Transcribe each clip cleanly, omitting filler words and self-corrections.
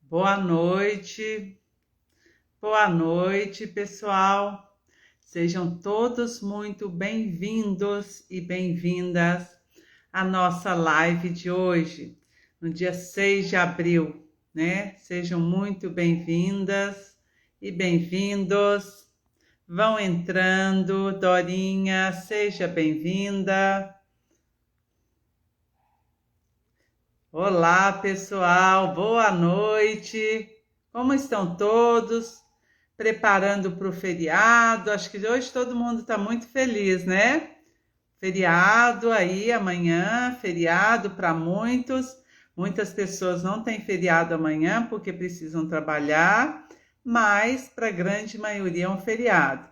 Boa noite, pessoal. Sejam todos muito bem-vindos e bem-vindas à nossa live de hoje, no dia 6 de abril, né? Sejam muito bem-vindas e bem-vindos. Vão entrando, Dorinha, seja bem-vinda. Olá, pessoal, boa noite. Como estão todos? Preparando para o feriado? Acho que hoje todo mundo está muito feliz, né? Feriado aí amanhã, feriado para muitos. Muitas pessoas não têm feriado amanhã porque precisam trabalhar, mas para a grande maioria é um feriado.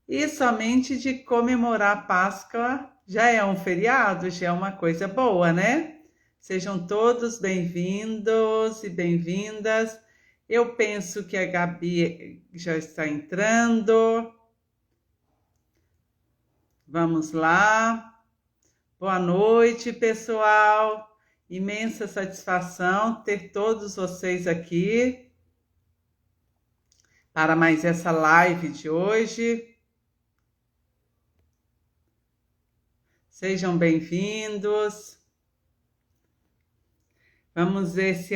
E somente de comemorar a Páscoa já é um feriado, já é uma coisa boa, né? Sejam todos bem-vindos e bem-vindas. Eu penso que a Gabi já está entrando. Vamos lá. Boa noite, pessoal. Imensa satisfação ter todos vocês aqui para mais essa live de hoje. Sejam bem-vindos. Vamos ver se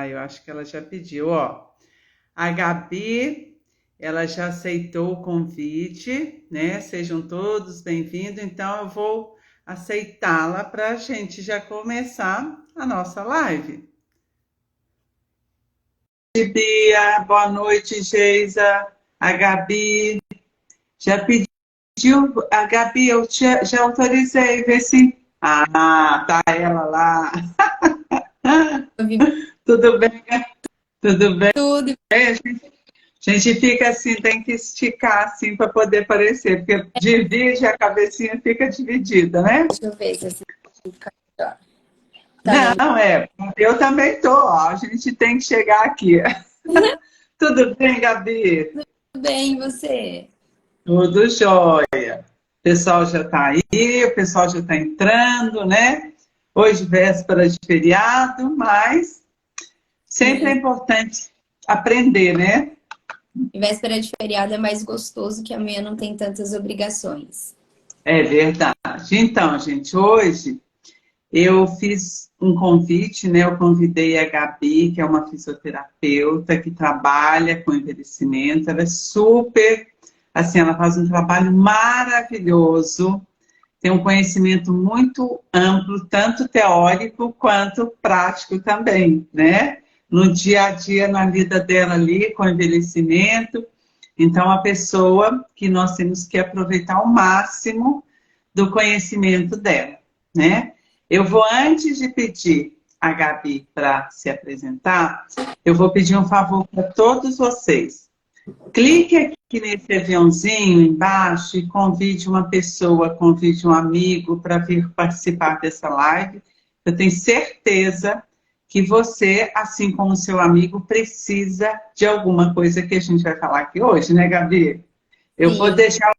eu acho que ela já pediu, ó. A Gabi, ela já aceitou o convite, né? Sejam todos bem-vindos. Então, eu vou aceitá-la para a gente já começar a nossa live. Bia, boa noite, Geisa. A Gabi já pediu. A Gabi, eu já autorizei, vê se... tá ela lá. Tudo bem? Tudo bem? Tudo. A gente fica assim, tem que esticar assim para poder aparecer, porque divide a cabecinha fica dividida, né? Deixa eu ver se assim fica melhor. Não, eu também tô, ó, a gente tem que chegar aqui. Tudo bem, Gabi? Tudo bem, e você? Tudo jóia. O pessoal já está aí, o pessoal já está entrando, né? Hoje, véspera de feriado, mas sempre é importante aprender, né? Véspera de feriado é mais gostoso que amanhã não tem tantas obrigações. É verdade. Então, gente, hoje eu fiz um convite, né? Eu convidei a Gabi, que é uma fisioterapeuta que trabalha com envelhecimento. Ela é super, assim, ela faz um trabalho maravilhoso, tem um conhecimento muito amplo, tanto teórico quanto prático também, né? No dia a dia, na vida dela ali, com envelhecimento. Então, a pessoa que nós temos que aproveitar ao máximo do conhecimento dela, né? Eu vou, antes de pedir a Gabi para se apresentar, eu vou pedir um favor para todos vocês. Clique aqui nesse aviãozinho embaixo e convide uma pessoa, convide um amigo para vir participar dessa live. Eu tenho certeza que você, assim como seu amigo, precisa de alguma coisa que a gente vai falar aqui hoje, né, Gabi? Eu vou deixar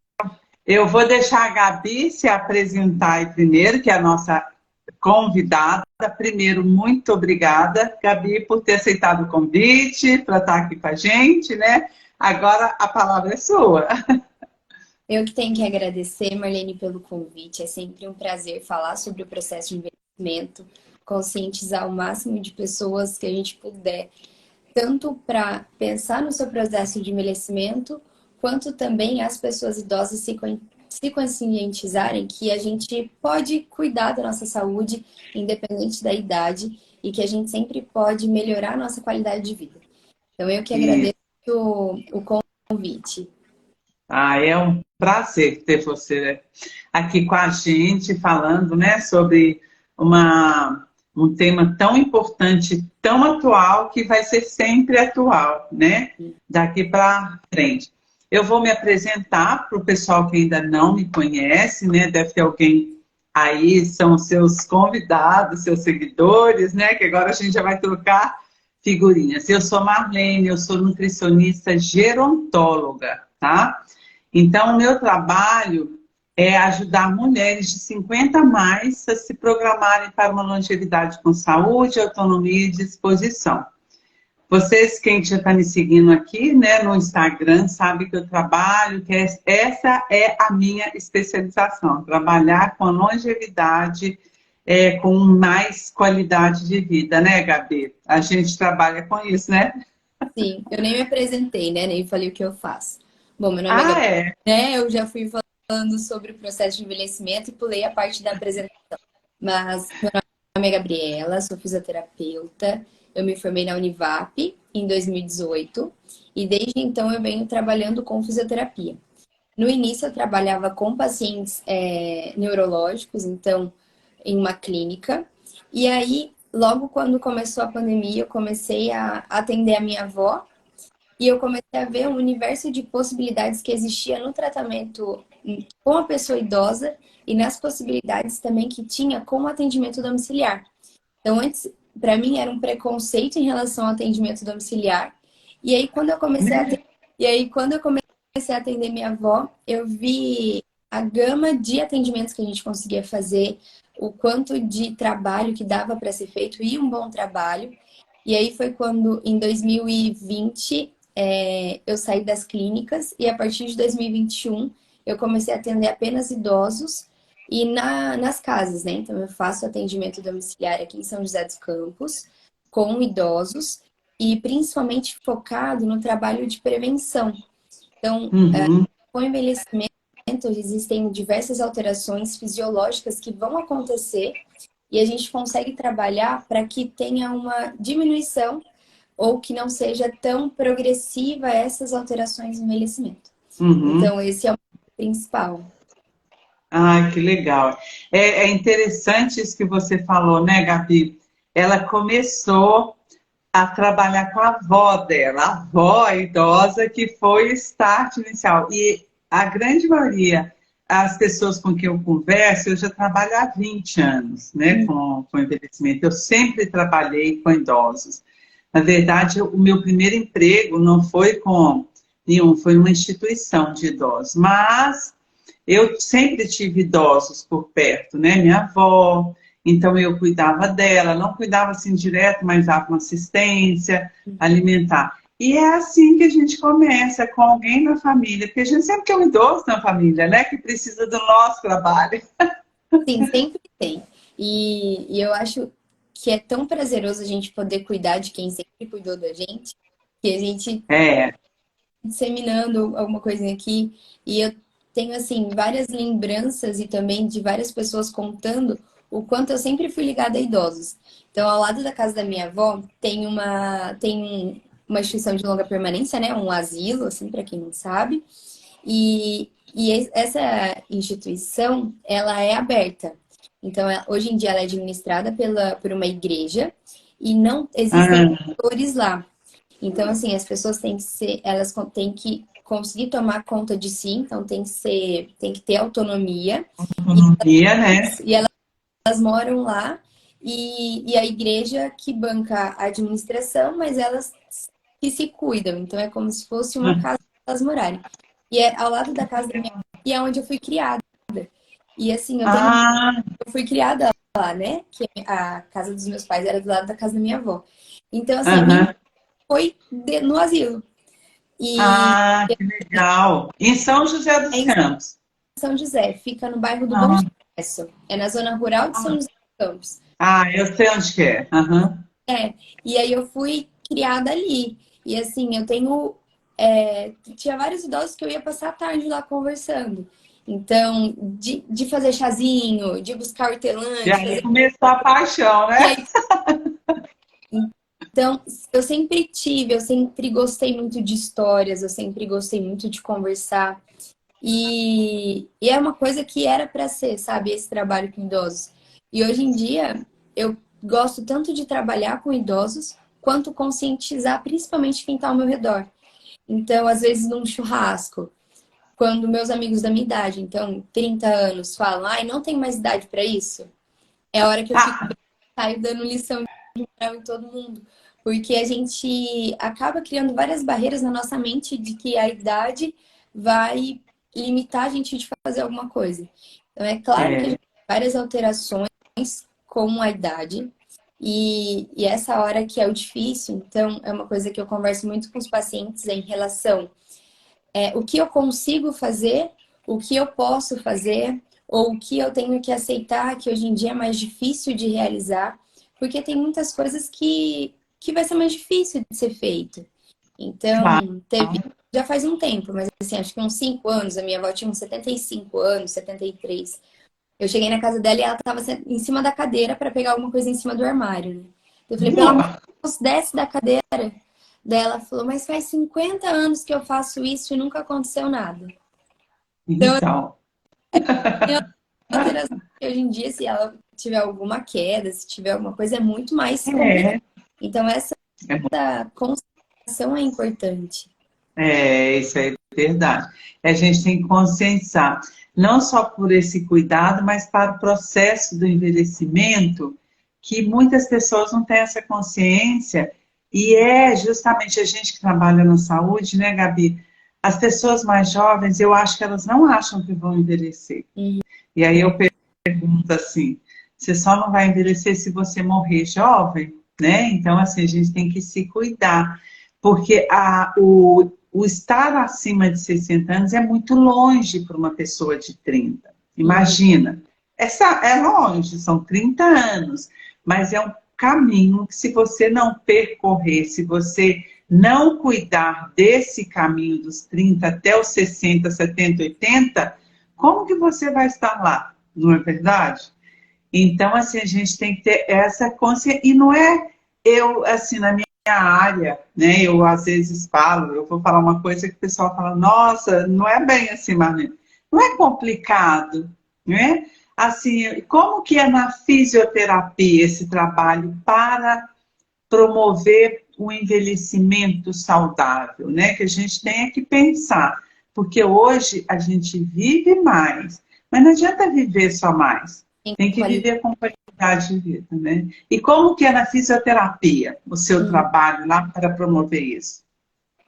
a Gabi se apresentar aí primeiro, que é a nossa convidada. Primeiro, muito obrigada, Gabi, por ter aceitado o convite para estar aqui com a gente, né? Agora a palavra é sua. Eu que tenho que agradecer, Marlene, pelo convite. É sempre um prazer falar sobre o processo de envelhecimento, conscientizar o máximo de pessoas que a gente puder, tanto para pensar no seu processo de envelhecimento, quanto também as pessoas idosas se conscientizarem que a gente pode cuidar da nossa saúde, independente da idade, e que a gente sempre pode melhorar a nossa qualidade de vida. Então, eu que agradeço o convite. É um prazer ter você aqui com a gente, falando, né, sobre um tema tão importante, tão atual, que vai ser sempre atual, né, daqui para frente. Eu vou me apresentar para o pessoal que ainda não me conhece, né, deve ter alguém aí, são seus convidados, seus seguidores, né, que agora a gente já vai trocar figurinhas. Eu sou Marlene, eu sou nutricionista gerontóloga, tá? Então, o meu trabalho é ajudar mulheres de 50 a mais a se programarem para uma longevidade com saúde, autonomia e disposição. Vocês, quem já está me seguindo aqui, né, no Instagram, sabe que eu trabalho, que essa é a minha especialização, trabalhar com longevidade, com mais qualidade de vida, né, Gabi? A gente trabalha com isso, né? Sim, eu nem me apresentei, né? Nem falei o que eu faço. Bom, meu nome é Ah, Gabriela, é? né? Eu já fui falando sobre o processo de envelhecimento e pulei a parte da apresentação. Mas meu nome é Gabriela, sou fisioterapeuta. Eu me formei na Univap em 2018 e desde então eu venho trabalhando com fisioterapia. No início eu trabalhava com pacientes neurológicos, então em uma clínica. E aí, logo quando começou a pandemia, eu comecei a atender a minha avó e eu comecei a ver um universo de possibilidades que existia no tratamento com a pessoa idosa e nas possibilidades também que tinha com o atendimento domiciliar. Então, antes, para mim, era um preconceito em relação ao atendimento domiciliar. E aí, quando eu comecei a atender minha avó, eu vi a gama de atendimentos que a gente conseguia fazer, o quanto de trabalho que dava para ser feito e um bom trabalho. E aí foi quando, em 2020, eu saí das clínicas e a partir de 2021 eu comecei a atender apenas idosos e nas casas, né? Então eu faço atendimento domiciliar aqui em São José dos Campos com idosos e principalmente focado no trabalho de prevenção. Então, Uhum. com o envelhecimento existem diversas alterações fisiológicas que vão acontecer e a gente consegue trabalhar para que tenha uma diminuição ou que não seja tão progressiva essas alterações no envelhecimento. Uhum. Então, esse é o principal. Ai, que legal. É interessante isso que você falou, né, Gabi? Ela começou a trabalhar com a avó dela, a avó idosa, que foi o start inicial. E a grande maioria, as pessoas com quem eu converso, eu já trabalho há 20 anos, né, com envelhecimento. Eu sempre trabalhei com idosos. Na verdade, o meu primeiro emprego não foi com nenhum, foi uma instituição de idosos, mas eu sempre tive idosos por perto, né? Minha avó, então eu cuidava dela, não cuidava assim direto, mas dava uma assistência alimentar. E é assim que a gente começa, com alguém na família, porque a gente sempre tem um idoso na família, né? Que precisa do nosso trabalho. Sim, sempre tem. E eu acho que é tão prazeroso a gente poder cuidar de quem sempre cuidou da gente, que a gente É. disseminando alguma coisinha aqui. E eu tenho, assim, várias lembranças e também de várias pessoas contando o quanto eu sempre fui ligada a idosos. Então, ao lado da casa da minha avó, tem uma instituição de longa permanência, né? Um asilo, assim, para quem não sabe. E essa instituição, ela é aberta. Então, hoje em dia, ela é administrada por uma igreja e não existem Ah, monitores lá. Então, assim, as pessoas têm que conseguir tomar conta de si, então tem que ter autonomia. autonomia, né? E elas moram lá e a igreja que banca a administração, mas elas que se cuidam. Então, é como se fosse uma casa para elas morarem. E é ao lado da casa da minha mãe, e é onde eu fui criada. E assim, Ah, eu fui criada lá, né? Que a casa dos meus pais era do lado da casa da minha avó. Então, assim, a minha aham. infância foi no asilo. E Ah, que legal. Em São José é dos em Campos. São José, fica no bairro do Bom Ah, Sucesso. É na zona rural de São José dos Campos. eu sei onde que é. Aham. E aí eu fui criada ali. E assim, tinha vários idosos que eu ia passar a tarde lá conversando. Então, de fazer chazinho, de buscar hortelã, E de aí fazer. começou a paixão, E né? aí, então, eu sempre gostei muito de histórias, eu sempre gostei muito de conversar. E é uma coisa que era para ser, sabe, esse trabalho com idosos. E hoje em dia, eu gosto tanto de trabalhar com idosos, quanto conscientizar principalmente quem está ao meu redor. Então, às vezes, num churrasco, quando meus amigos da minha idade, então 30 anos, falam, ai, não tem mais idade para isso, é a hora que eu fico Ah, saio dando lição de moral em todo mundo. Porque a gente acaba criando várias barreiras na nossa mente de que a idade vai limitar a gente de fazer alguma coisa. Então, é claro que a gente tem várias alterações com a idade, e essa hora que é o difícil, então, é uma coisa que eu converso muito com os pacientes em relação o que eu consigo fazer, o que eu posso fazer, ou o que eu tenho que aceitar, que hoje em dia é mais difícil de realizar, porque tem muitas coisas que vai ser mais difícil de ser feito. Claro. Então, já faz um tempo, mas assim, acho que uns 5 anos, a minha avó tinha uns 75 anos, 73. Eu cheguei na casa dela e ela estava em cima da cadeira para pegar alguma coisa em cima do armário, né? Eu falei, pelo amor de Deus, desce da cadeira. Daí ela falou, mas faz 50 anos que eu faço isso e nunca aconteceu nada. Então, Então, tem alteração que hoje em dia, se ela tiver alguma queda, se tiver alguma coisa, é muito mais complicado. é, Então, essa é, mu- conscientização é importante. isso é verdade. A gente tem que conscientizar, não só por esse cuidado, mas para o processo do envelhecimento, que muitas pessoas não têm essa consciência, e é justamente a gente que trabalha na saúde, né, Gabi? As pessoas mais jovens, eu acho que elas não acham que vão envelhecer. Uhum. E aí eu pergunto assim, você só não vai envelhecer se você morrer jovem, né? Então, assim, a gente tem que se cuidar, porque o estar acima de 60 anos é muito longe para uma pessoa de 30. Uhum. Imagina, é longe, são 30 anos, mas é um caminho que se você não percorrer, se você não cuidar desse caminho dos 30 até os 60, 70, 80, como que você vai estar lá? Não é verdade? Então, assim, a gente tem que ter essa consciência. E não é eu, assim, na minha área, né? Eu às vezes falo, eu vou falar uma coisa que o pessoal fala, nossa, não é bem assim, Marlene. Não é complicado, né? Assim, como que é na fisioterapia esse trabalho para promover o envelhecimento saudável, né? Que a gente tenha que pensar, porque hoje a gente vive mais, mas não adianta viver só mais, Tem tem que qualidade. viver com qualidade de vida, né? E como que é na fisioterapia o seu Uhum. trabalho lá para promover isso?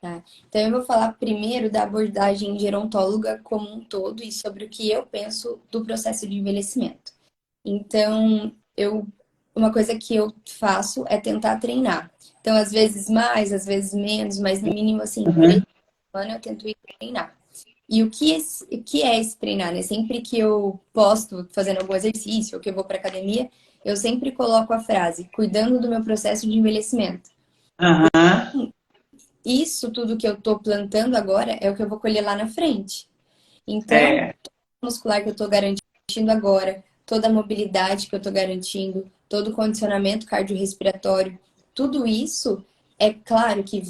Tá. Então, eu vou falar primeiro da abordagem gerontóloga como um todo e sobre o que eu penso do processo de envelhecimento. Então, uma coisa que eu faço é tentar treinar. Então, às vezes mais, às vezes menos, mas no mínimo, assim, 3 Uhum. semanas eu tento ir treinar. E o que é esse treinar, né? Sempre que eu posto fazendo algum exercício ou que eu vou para academia, eu sempre coloco a frase, cuidando do meu processo de envelhecimento. Aham. Isso tudo que eu estou plantando agora é o que eu vou colher lá na frente. Então, É, muscular que eu estou garantindo agora, toda a mobilidade que eu estou garantindo, todo o condicionamento cardiorrespiratório, tudo isso é claro que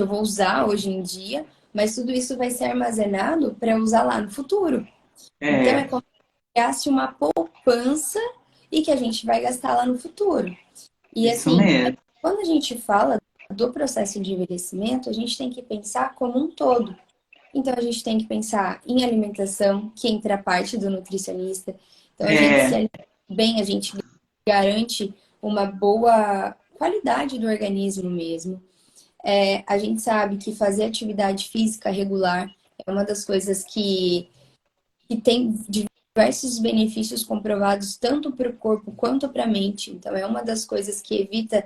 eu vou usar hoje em dia, mas tudo isso vai ser armazenado para eu usar lá no futuro. Então é é, como se gaste uma poupança e que a gente vai gastar lá no futuro. E isso assim, mesmo. quando a gente fala do processo de envelhecimento, a gente tem que pensar como um todo. Então, a gente tem que pensar em alimentação, que entra a parte do nutricionista. Então, a gente se É, alimenta bem, a gente garante uma boa qualidade do organismo mesmo. A gente sabe que fazer atividade física regular é uma das coisas que tem diversos benefícios comprovados tanto para o corpo quanto para a mente. Então, é uma das coisas que evita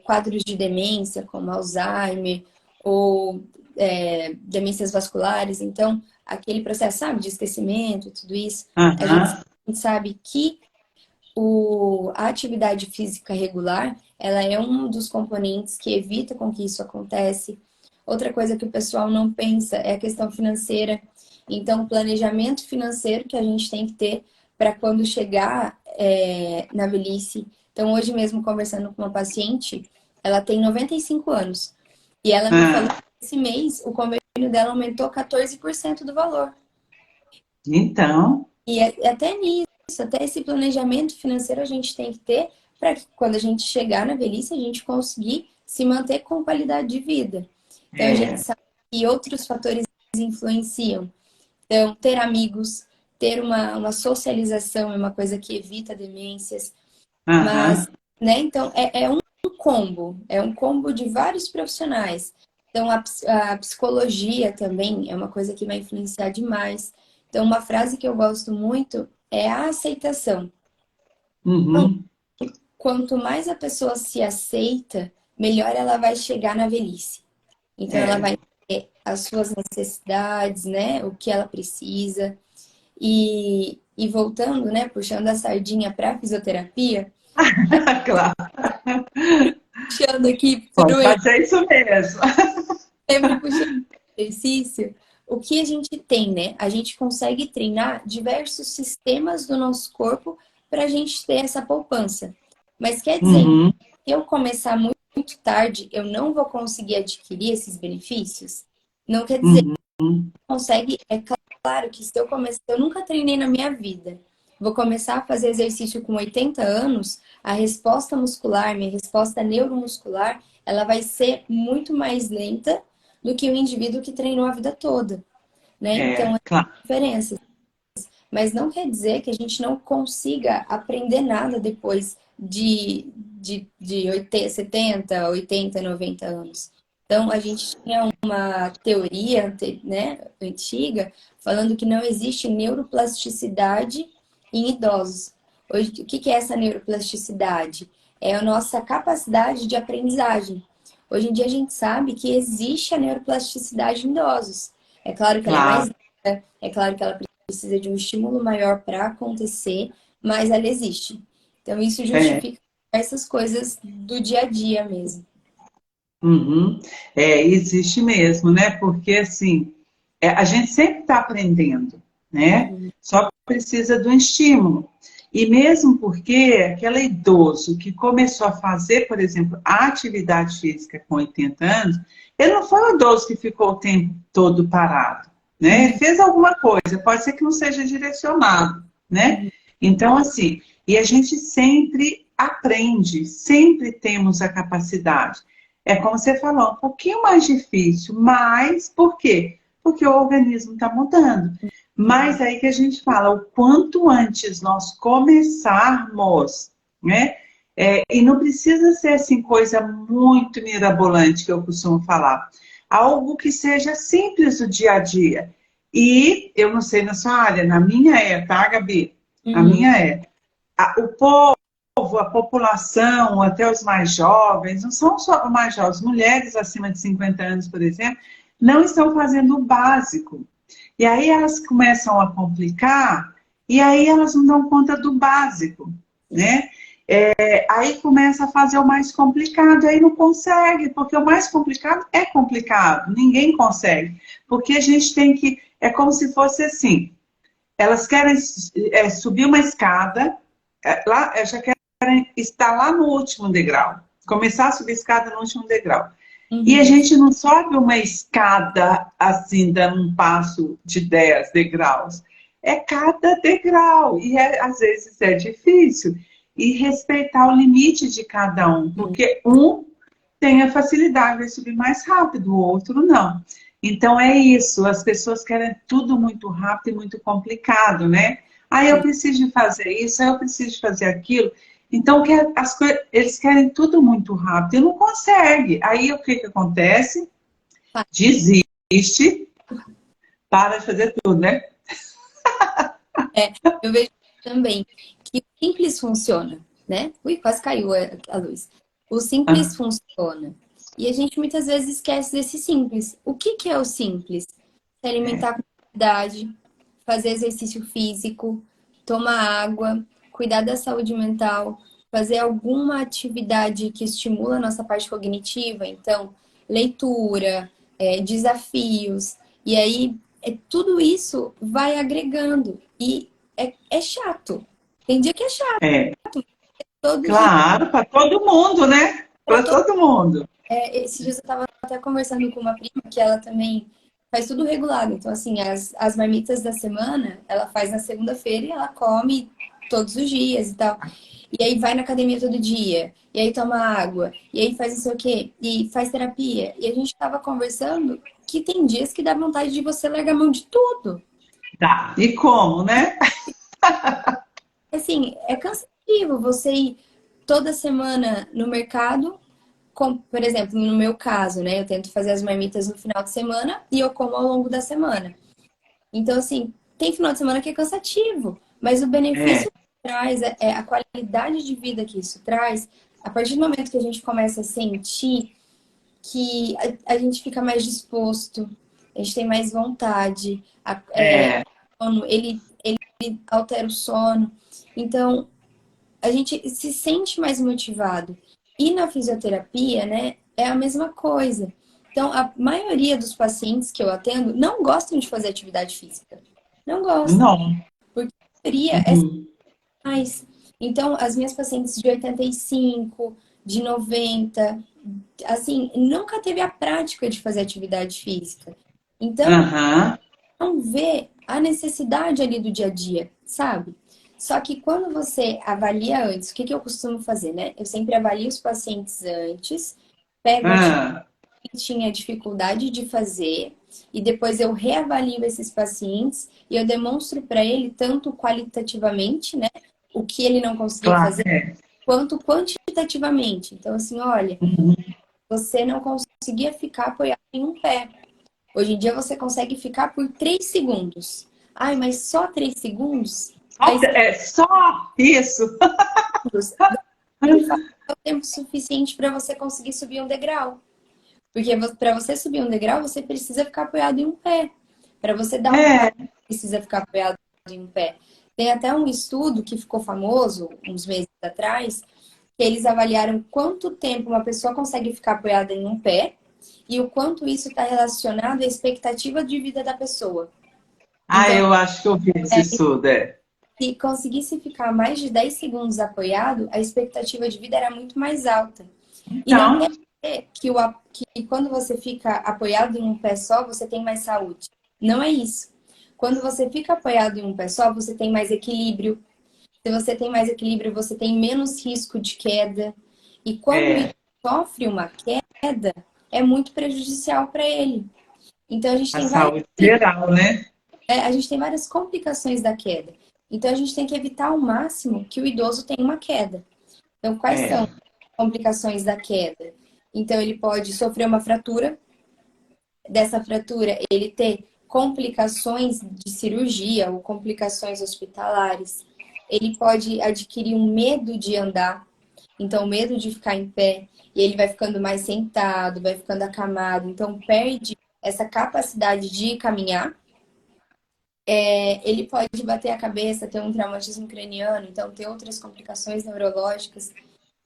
quadros de demência, como Alzheimer ou demências vasculares. Então, aquele processo, sabe, de esquecimento, tudo isso, a gente aham, sabe que a atividade física regular, ela é um dos componentes que evita com que isso acontece. Outra coisa que o pessoal não pensa é a questão financeira. Então, o planejamento financeiro que a gente tem que ter para quando chegar na velhice. Então, hoje mesmo, conversando com uma paciente, ela tem 95 anos. E ela me falou ah, que esse mês o convênio dela aumentou 14% do valor. então, E até nisso, até esse planejamento financeiro a gente tem que ter para que quando a gente chegar na velhice, a gente conseguir se manter com qualidade de vida. Então, a gente é, sabe que outros fatores influenciam. Então, ter amigos, ter uma socialização é uma coisa que evita demências. Mas, aham, né, então, é um combo de vários profissionais. Então, a psicologia também é uma coisa que vai influenciar demais. Então, uma frase que eu gosto muito é a aceitação. Então, Uhum. quanto mais a pessoa se aceita, melhor ela vai chegar na velhice. Então, ela É. vai ter as suas necessidades, né? O que ela precisa. E voltando, né? Puxando a sardinha para a fisioterapia, Claro, puxando aqui pode pro fazer isso mesmo. sempre puxando o exercício, o que a gente tem, né? A gente consegue treinar diversos sistemas do nosso corpo para a gente ter essa poupança. Mas quer dizer, Uhum. se eu começar muito tarde, eu não vou conseguir adquirir esses benefícios? Não quer dizer Uhum. consegue, é claro que se eu começar, eu nunca treinei na minha vida. Vou começar a fazer exercício com 80 anos, a resposta muscular, minha resposta neuromuscular, ela vai ser muito mais lenta do que o indivíduo que treinou a vida toda, né? Então, É, é claro. diferença. Mas não quer dizer que a gente não consiga aprender nada depois de 80, 70, 80, 90 anos. Então, a gente tinha uma teoria, né, antiga, falando que não existe neuroplasticidade em idosos. Hoje, o que é essa neuroplasticidade? É a nossa capacidade de aprendizagem. Hoje em dia, a gente sabe que existe a neuroplasticidade em idosos. É claro que ela é mais, Claro. é claro que ela precisa de um estímulo maior para acontecer, mas ela existe. Então, isso É. justifica essas coisas do dia a dia mesmo. Uhum. É, existe mesmo, né? Porque assim, a gente sempre está aprendendo, né? Uhum. Só precisa do estímulo. E mesmo porque aquele idoso que começou a fazer, por exemplo, a atividade física com 80 anos, ele não foi o idoso que ficou o tempo todo parado, né? Ele Uhum. fez alguma coisa, pode ser que não seja direcionado, né? Uhum. Então, assim, e a gente sempre aprende, sempre temos a capacidade. É como você falou, um pouquinho mais difícil, mas por quê? Porque o organismo está mudando. Mas aí que a gente fala, o quanto antes nós começarmos, né? E não precisa ser assim coisa muito mirabolante que eu costumo falar. Algo que seja simples do dia a dia. E eu não sei na sua área, na minha tá, Gabi? A Uhum. minha o povo, a população, até os mais jovens, não são só os mais jovens, mulheres acima de 50 anos, por exemplo, não estão fazendo o básico. E aí elas começam a complicar, e aí elas não dão conta do básico, né? Aí começa a fazer o mais complicado, aí não consegue, porque o mais complicado é complicado, ninguém consegue. Porque a gente tem que, é como se fosse assim, elas querem subir uma escada, já querem estar lá no último degrau, começar a subir a escada no último degrau. E a Uhum. gente não sobe uma escada assim, dando um passo de 10 degraus. É cada degrau, e às vezes é difícil. E respeitar o limite de cada um, porque um tem a facilidade de subir mais rápido, o outro não. Então é isso, as pessoas querem tudo muito rápido e muito complicado, né? Aí eu Sim. preciso de fazer isso, aí eu preciso de fazer aquilo. Então eles querem tudo muito rápido e não consegue. Aí o que acontece? Desiste, para de fazer tudo, né? É, eu vejo também que o simples funciona, né? Ui, quase caiu a luz. O simples Ah, funciona. E a gente muitas vezes esquece desse simples. O que que é o simples? Se é, alimentar com qualidade, fazer exercício físico, tomar água, cuidar da saúde mental, fazer alguma atividade que estimula a nossa parte cognitiva, então, leitura, desafios. E aí, tudo isso vai agregando. E é chato. Tem dia que é chato, é, todo dia. claro, para todo mundo, né? Para todo mundo. Esses dias eu estava até conversando com uma prima que ela também faz tudo regulado. Então, assim, as marmitas da semana, ela faz na segunda-feira e ela come todos os dias e tal. E aí vai na academia todo dia, e aí toma água, e aí faz não sei o quê, e faz terapia. E a gente estava conversando que tem dias que dá vontade de você largar a mão de tudo. Tá. E como, né? Assim, é cansativo você ir toda semana no mercado, por exemplo, no meu caso, né? Eu tento fazer as marmitas no final de semana e eu como ao longo da semana. Então, assim, tem final de semana que é cansativo, mas o benefício que traz, a qualidade de vida que isso traz, a partir do momento que a gente começa a sentir que a gente fica mais disposto, a gente tem mais vontade, ele altera o sono. Então, a gente se sente mais motivado. E na fisioterapia, né, é a mesma coisa. Então, a maioria dos pacientes que eu atendo não gostam de fazer atividade física. Não gostam. Não. Porque a maioria é mais. Então, as minhas pacientes de 85, de 90, assim, nunca teve a prática de fazer atividade física. Então, não vê a necessidade ali do dia a dia, sabe? Só que quando você avalia antes, o que eu costumo fazer, né? Eu sempre avalio os pacientes antes, pego a que tinha dificuldade de fazer e depois eu reavalio esses pacientes e eu demonstro para ele tanto qualitativamente, né, o que ele não conseguia fazer, quanto quantitativamente. Então, assim, olha, você não conseguia ficar apoiado em um pé. Hoje em dia você consegue ficar por 3 segundos. Ai, mas só 3 segundos? É só isso. É o tempo suficiente para você conseguir subir um degrau. Porque para você subir um degrau, você precisa ficar apoiado em um pé. Para você dar um passo, precisa ficar apoiado em um pé. Tem até um estudo que ficou famoso, uns meses atrás, que eles avaliaram quanto tempo uma pessoa consegue ficar apoiada em um pé e o quanto isso está relacionado à expectativa de vida da pessoa. Então, eu acho que eu vi esse estudo, Se conseguisse ficar mais de 10 segundos apoiado, a expectativa de vida era muito mais alta. Então, e não quer dizer que quando você fica apoiado em um pé só, você tem mais saúde. Não é isso. Quando você fica apoiado em um pé só, você tem mais equilíbrio. Se você tem mais equilíbrio, você tem menos risco de queda. E quando ele sofre uma queda, é muito prejudicial para ele. Então, a gente tem saúde geral, né? A gente tem várias complicações da queda. Então, a gente tem que evitar ao máximo que o idoso tenha uma queda. Então, quais são as complicações da queda? Então, ele pode sofrer uma fratura. Dessa fratura, ele ter complicações de cirurgia ou complicações hospitalares. Ele pode adquirir um medo de andar. Então, medo de ficar em pé. E ele vai ficando mais sentado, vai ficando acamado. Então, perde essa capacidade de caminhar. Ele pode bater a cabeça, ter um traumatismo craniano, então ter outras complicações neurológicas.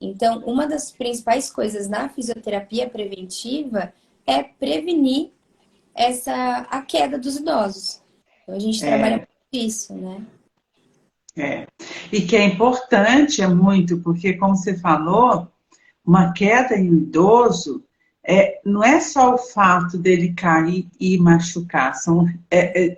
Então, uma das principais coisas na fisioterapia preventiva é prevenir a queda dos idosos. Então, a gente trabalha com isso, né? E que é importante, é muito, porque como você falou, uma queda em um idoso não é só o fato dele cair e machucar, são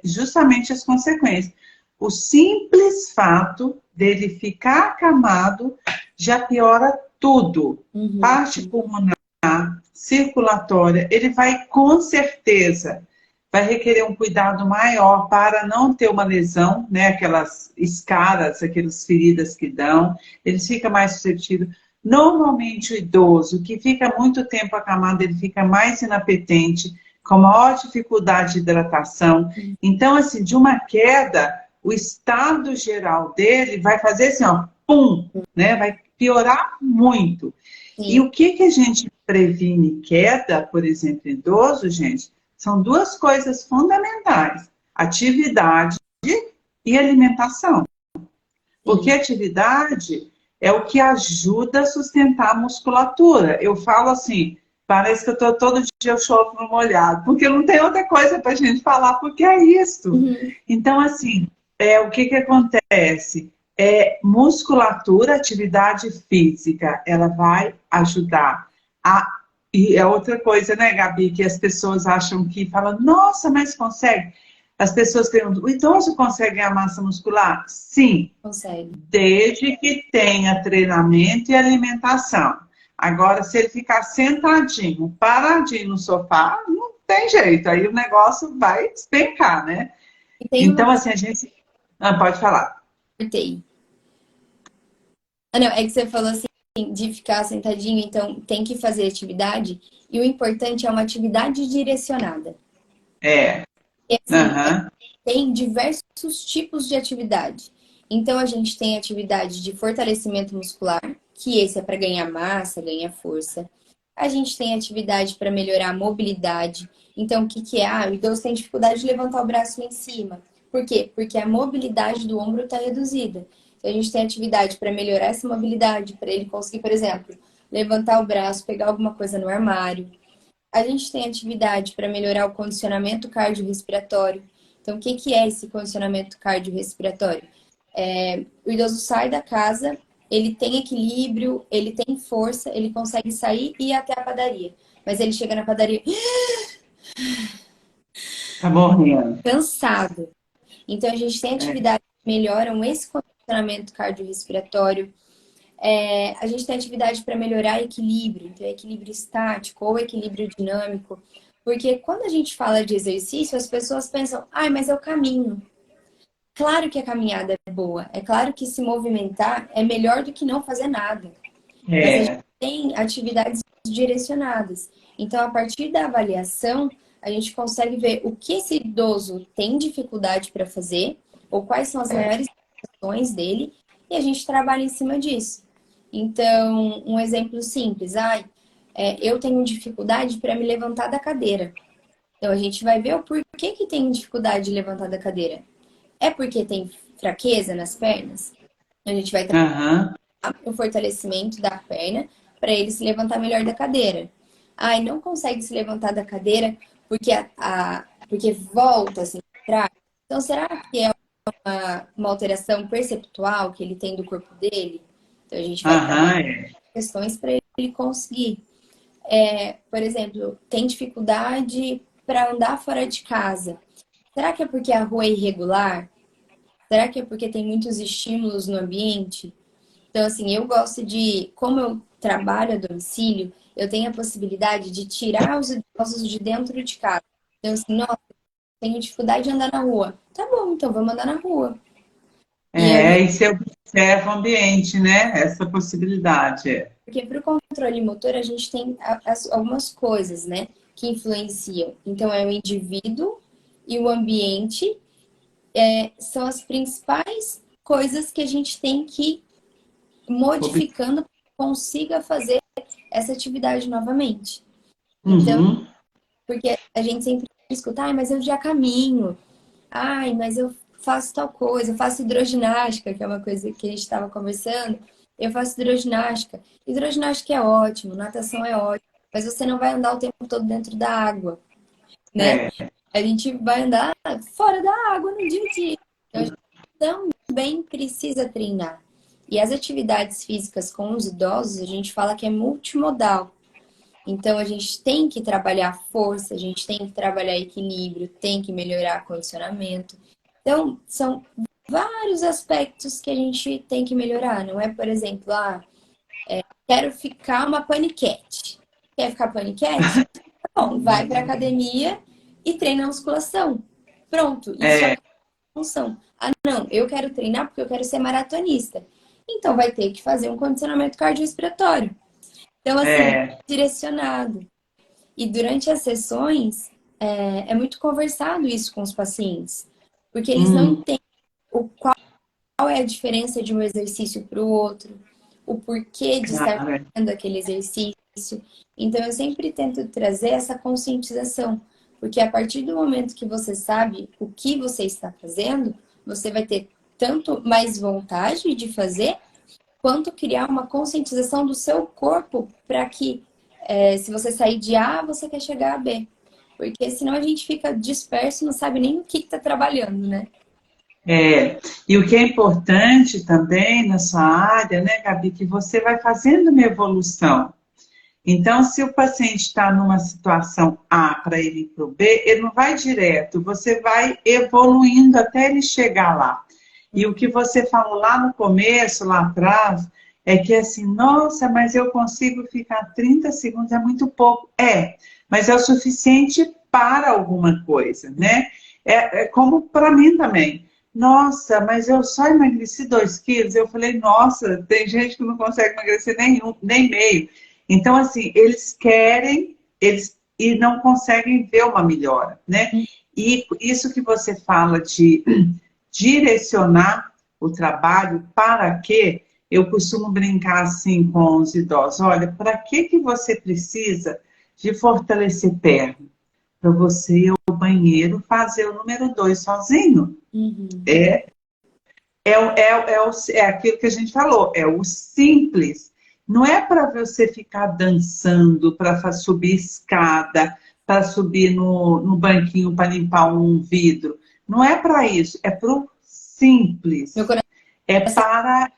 justamente as consequências. O simples fato dele ficar acamado já piora tudo. Parte pulmonar, circulatória, ele vai com certeza, vai requerer um cuidado maior para não ter uma lesão, né? Aquelas escaras, aquelas feridas que dão, eles ficam mais suscetíveis. Normalmente o idoso que fica muito tempo acamado, ele fica mais inapetente, com maior dificuldade de hidratação. Então, assim, de uma queda, o estado geral dele vai fazer assim, ó, pum, né? Vai piorar muito. Sim. E o que a gente previne queda, por exemplo, em idoso, gente, são duas coisas fundamentais: atividade e alimentação. Porque atividade é o que ajuda a sustentar a musculatura. Eu falo assim, parece que todo dia eu chovo no molhado, porque não tem outra coisa para a gente falar, porque é isso. Então, assim, o que acontece? Musculatura, atividade física, ela vai ajudar E é outra coisa, né, Gabi, que as pessoas acham que falam, nossa, mas consegue? As pessoas perguntam, o idoso consegue ganhar massa muscular? Sim. Consegue. Desde que tenha treinamento e alimentação. Agora, se ele ficar sentadinho, paradinho no sofá, não tem jeito. Aí o negócio vai despencar, né? Então, assim, a gente... pode falar. Não, é que você falou assim, de ficar sentadinho, então tem que fazer atividade. E o importante é uma atividade direcionada. E assim, tem diversos tipos de atividade. Então, a gente tem atividade de fortalecimento muscular, que esse é para ganhar massa, ganhar força. A gente tem atividade para melhorar a mobilidade. Então, o que que é? Ah, o idoso tem dificuldade de levantar o braço lá em cima. Por quê? Porque a mobilidade do ombro está reduzida. Então, a gente tem atividade para melhorar essa mobilidade, para ele conseguir, por exemplo, levantar o braço, pegar alguma coisa no armário. A gente tem atividade para melhorar o condicionamento cardiorrespiratório. Então, o que que é esse condicionamento cardiorrespiratório? O idoso sai da casa, ele tem equilíbrio, ele tem força, ele consegue sair e ir até a padaria. Mas ele chega na padaria Tá morrendo. cansado. Então, a gente tem atividades que melhoram esse condicionamento cardiorrespiratório. A gente tem atividade para melhorar equilíbrio, então equilíbrio estático ou equilíbrio dinâmico. Porque quando a gente fala de exercício, as pessoas pensam, ai, mas eu caminho. Claro que a caminhada é boa, é claro que se movimentar é melhor do que não fazer nada. Mas a gente tem atividades direcionadas. Então, a partir da avaliação, a gente consegue ver o que esse idoso tem dificuldade para fazer, ou quais são as maiores questões dele, e a gente trabalha em cima disso. Então, um exemplo simples, eu tenho dificuldade para me levantar da cadeira. Então, a gente vai ver o porquê que tem dificuldade de levantar da cadeira. É porque tem fraqueza nas pernas? A gente vai Aham. o fortalecimento da perna para ele se levantar melhor da cadeira. Ai, não consegue se levantar da cadeira porque, porque volta assim para trás. Então, será que é uma alteração perceptual que ele tem do corpo dele? Então, a gente vai trabalhar Aham. questões para ele conseguir. Por exemplo, tem dificuldade para andar fora de casa. Será que é porque a rua é irregular? Será que é porque tem muitos estímulos no ambiente? Então, assim, eu gosto de, como eu trabalho a domicílio, eu tenho a possibilidade de tirar os idosos de dentro de casa. Então, assim, nossa, tenho dificuldade de andar na rua. Tá bom, então vamos andar na rua. E aí, E você observa o ambiente, né? Essa possibilidade. porque para o controle motor a gente tem algumas coisas, né, que influenciam. Então, é o indivíduo e o ambiente são as principais coisas que a gente tem que ir modificando para que consiga fazer essa atividade novamente. Então, Uhum. porque a gente sempre escuta, ai, mas eu já caminho, ai, mas eu faço tal coisa, eu faço hidroginástica, que é uma coisa que a gente estava conversando, eu faço hidroginástica. Hidroginástica é ótimo, natação é ótimo, mas você não vai andar o tempo todo dentro da água, né? É. A gente vai andar fora da água no dia a dia. Então, a gente também precisa treinar. E as atividades físicas com os idosos, a gente fala que é multimodal. Então, a gente tem que trabalhar força, a gente tem que trabalhar equilíbrio, tem que melhorar condicionamento. Então, são vários aspectos que a gente tem que melhorar. Não é, por exemplo, quero ficar uma paniquete. Quer ficar paniquete? Bom, vai para academia e treina musculação. Pronto, isso É. acaba a função. Ah, não, eu quero treinar porque eu quero ser maratonista. Então, vai ter que fazer um condicionamento cardiorrespiratório. Então, assim, É. direcionado. E durante as sessões, é muito conversado isso com os pacientes, porque eles não Hum. entendem qual é a diferença de um exercício para o outro, o porquê de estar Cara. fazendo aquele exercício. Então, eu sempre tento trazer essa conscientização, porque a partir do momento que você sabe o que você está fazendo, você vai ter tanto mais vontade de fazer, quanto criar uma conscientização do seu corpo para que, se você sair de A, você quer chegar a B. Porque senão a gente fica disperso e não sabe nem o que está trabalhando, né? E o que é importante também na sua área, né, Gabi, que você vai fazendo uma evolução. Então, se o paciente está numa situação A para ele ir para o B, ele não vai direto, você vai evoluindo até ele chegar lá. E o que você falou lá no começo, lá atrás, é que assim, nossa, mas eu consigo ficar 30 segundos, é muito pouco. Mas é o suficiente para alguma coisa, né? É como para mim também. Nossa, mas eu só emagreci 2 quilos. Eu falei, nossa, tem gente que não consegue emagrecer nenhum, nem meio. Então, assim, eles querem, e não conseguem ver uma melhora, né? E isso que você fala de direcionar o trabalho, para quê? Eu costumo brincar assim com os idosos. Olha, para que você precisa de fortalecer perna? Para você ir ao banheiro fazer o número 2 sozinho. Uhum. É aquilo que a gente falou, é o simples. Não é para você ficar dançando, para subir escada, para subir no banquinho para limpar um vidro. Não é para isso, é para o Meu simples. coração, É para.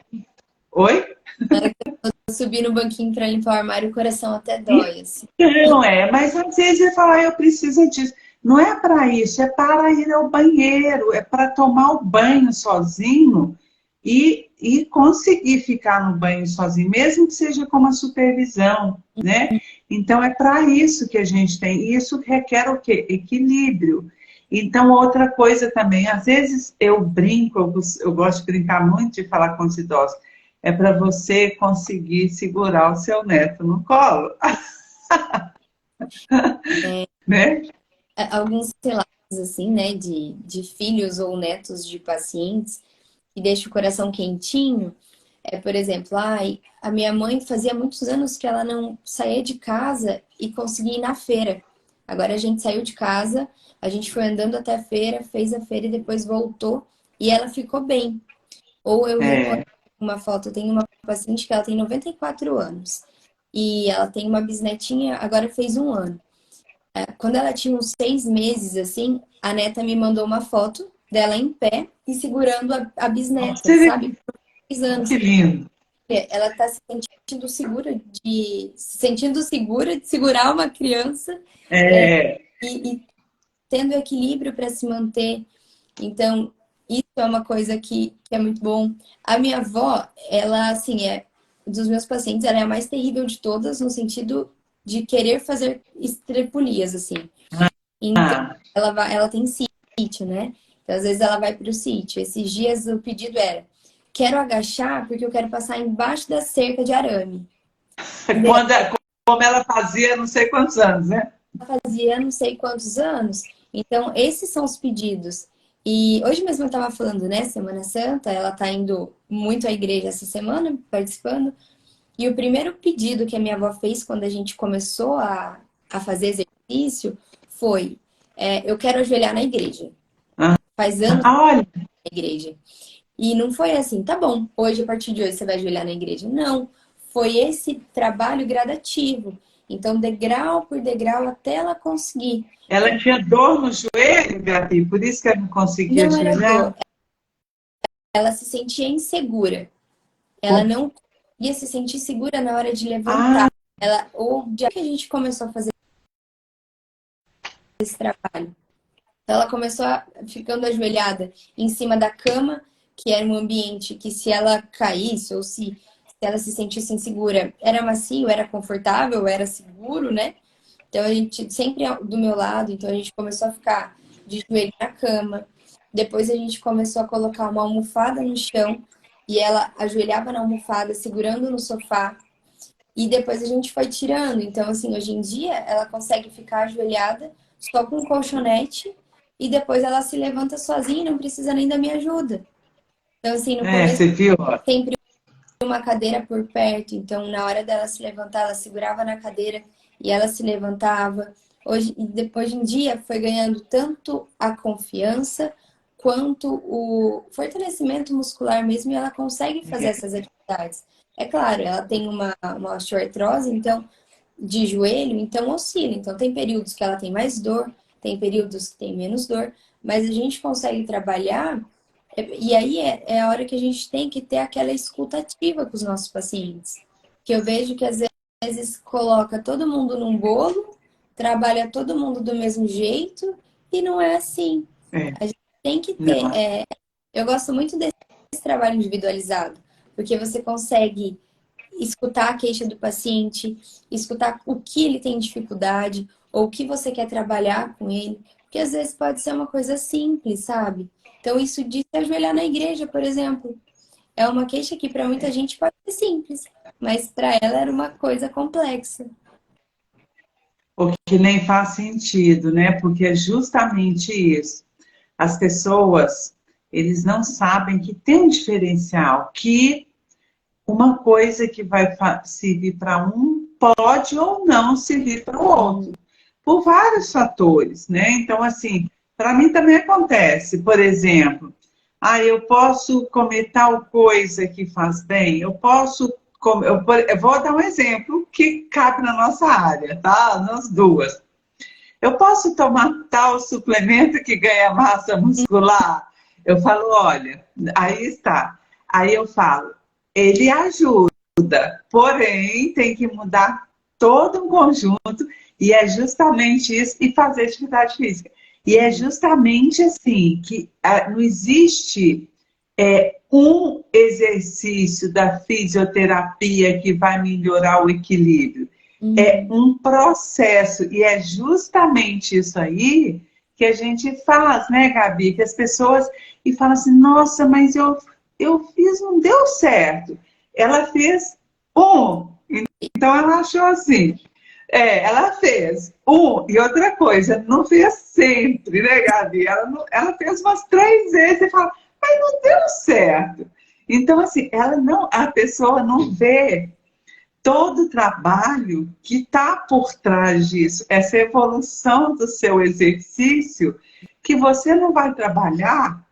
Oi? na hora que eu subir no banquinho para limpar o armário, o coração até dói, assim. Não é, mas às vezes ele fala, eu preciso disso. Não é para isso, é para ir ao banheiro, é para tomar o banho sozinho e conseguir ficar no banho sozinho, mesmo que seja com uma supervisão, né? Então é para isso que a gente tem. E isso requer o quê? Equilíbrio. Então, outra coisa também, às vezes eu brinco, eu gosto de brincar muito de falar com os idosos, é para você conseguir segurar o seu neto no colo. Né? Alguns relatos, assim, né, de filhos ou netos de pacientes que deixa o coração quentinho. Por exemplo, ai, a minha mãe fazia muitos anos que ela não saía de casa e conseguia ir na feira. Agora a gente saiu de casa, a gente foi andando até a feira, fez a feira e depois voltou e ela ficou bem. Ou eu recordo É, uma foto, eu tenho uma paciente que ela tem 94 anos e ela tem uma bisnetinha, agora fez um ano. Quando ela tinha uns 6 meses, assim, a neta me mandou uma foto dela em pé e segurando a bisneta, você vê sabe? Por 6 anos. que lindo. Ela tá se sentindo segura de segurar uma criança É, e tendo equilíbrio para se manter. Então, isso é uma coisa que é muito bom. A minha avó, ela, assim, dos meus pacientes, ela é a mais terrível de todas, no sentido de querer fazer estripulias, assim. Então, ah, ela tem sítio, né? Então, às vezes ela vai para o sítio. Esses dias o pedido era: quero agachar porque eu quero passar embaixo da cerca de arame. quando, como ela fazia não sei quantos anos, né? Fazia não sei quantos anos. Então, esses são os pedidos. E hoje mesmo eu estava falando, né? Semana Santa, ela está indo muito à igreja essa semana, participando. E o primeiro pedido que a minha avó fez quando a gente começou a fazer exercício foi: eu quero ajoelhar na igreja. Ah, Faz anos olha, na igreja. E não foi assim, tá bom, hoje, a partir de hoje, você vai ajoelhar na igreja. Não, foi esse trabalho gradativo. Então, degrau por degrau, até ela conseguir. ela tinha dor no joelho, Gabi, por isso que ela não conseguia Não era dor, ajoelhar. ela se sentia insegura. Ela não ia se sentir segura na hora de Ah, levantar. Ou dia que a gente começou a fazer esse trabalho. Então, ela começou ficando ajoelhada em cima da cama, que era um ambiente que, se ela caísse ou se ela se sentisse insegura, era macio, era confortável, era seguro, né? Então, a gente sempre do meu lado, então a gente começou a ficar de joelho na cama. Depois a gente começou a colocar uma almofada no chão e ela ajoelhava na almofada, segurando no sofá. E depois a gente foi tirando. Então, assim, hoje em dia ela consegue ficar ajoelhada só com um colchonete e depois ela se levanta sozinha e não precisa nem da minha ajuda. Então, assim, no começo você viu? sempre uma cadeira por perto. Então, na hora dela se levantar, ela segurava na cadeira e ela se levantava. Hoje em dia foi ganhando tanto a confiança quanto o fortalecimento muscular mesmo, e ela consegue fazer essas atividades. É claro, ela tem uma osteoartrose, então, de joelho, então oscila. Então, tem períodos que ela tem mais dor, tem períodos que tem menos dor, mas a gente consegue trabalhar, e aí é a hora que a gente tem que ter aquela escuta ativa com os nossos pacientes. Que eu vejo que às vezes coloca todo mundo num bolo, trabalha todo mundo do mesmo jeito, e não é assim. É, A gente tem que ter. não. Eu gosto muito desse trabalho individualizado, porque você consegue escutar a queixa do paciente, escutar o que ele tem dificuldade, ou o que você quer trabalhar com ele, porque às vezes pode ser uma coisa simples, sabe? Então, isso de se ajoelhar na igreja, por exemplo, é uma queixa que para muita gente pode ser simples, mas para ela era uma coisa complexa. o que nem faz sentido, né? Porque é justamente isso. As pessoas, eles não sabem que tem um diferencial, que uma coisa que vai servir para um pode ou não servir para o outro, por vários fatores, né? Então, assim, para mim também acontece, por exemplo, eu posso comer tal coisa que faz bem, eu posso comer, eu vou dar um exemplo que cabe na nossa área, tá? Nas duas. Eu posso tomar tal suplemento que ganha massa muscular? Eu falo, olha, aí está. Aí eu falo, ele ajuda, porém tem que mudar todo um conjunto e é justamente isso, e fazer atividade física. E é justamente assim que não existe um exercício da fisioterapia que vai melhorar o equilíbrio. É um processo, e é justamente isso aí que a gente faz, né, Gabi? Que as pessoas e falam assim, nossa, mas eu fiz, não deu certo. Ela fez um, então ela achou assim, ela fez um, e outra coisa, não fez sempre, né, Gabi? Ela fez umas 3 vezes e fala, mas não deu certo. Então, assim, a pessoa não vê todo o trabalho que está por trás disso, essa evolução do seu exercício, que você não vai trabalhar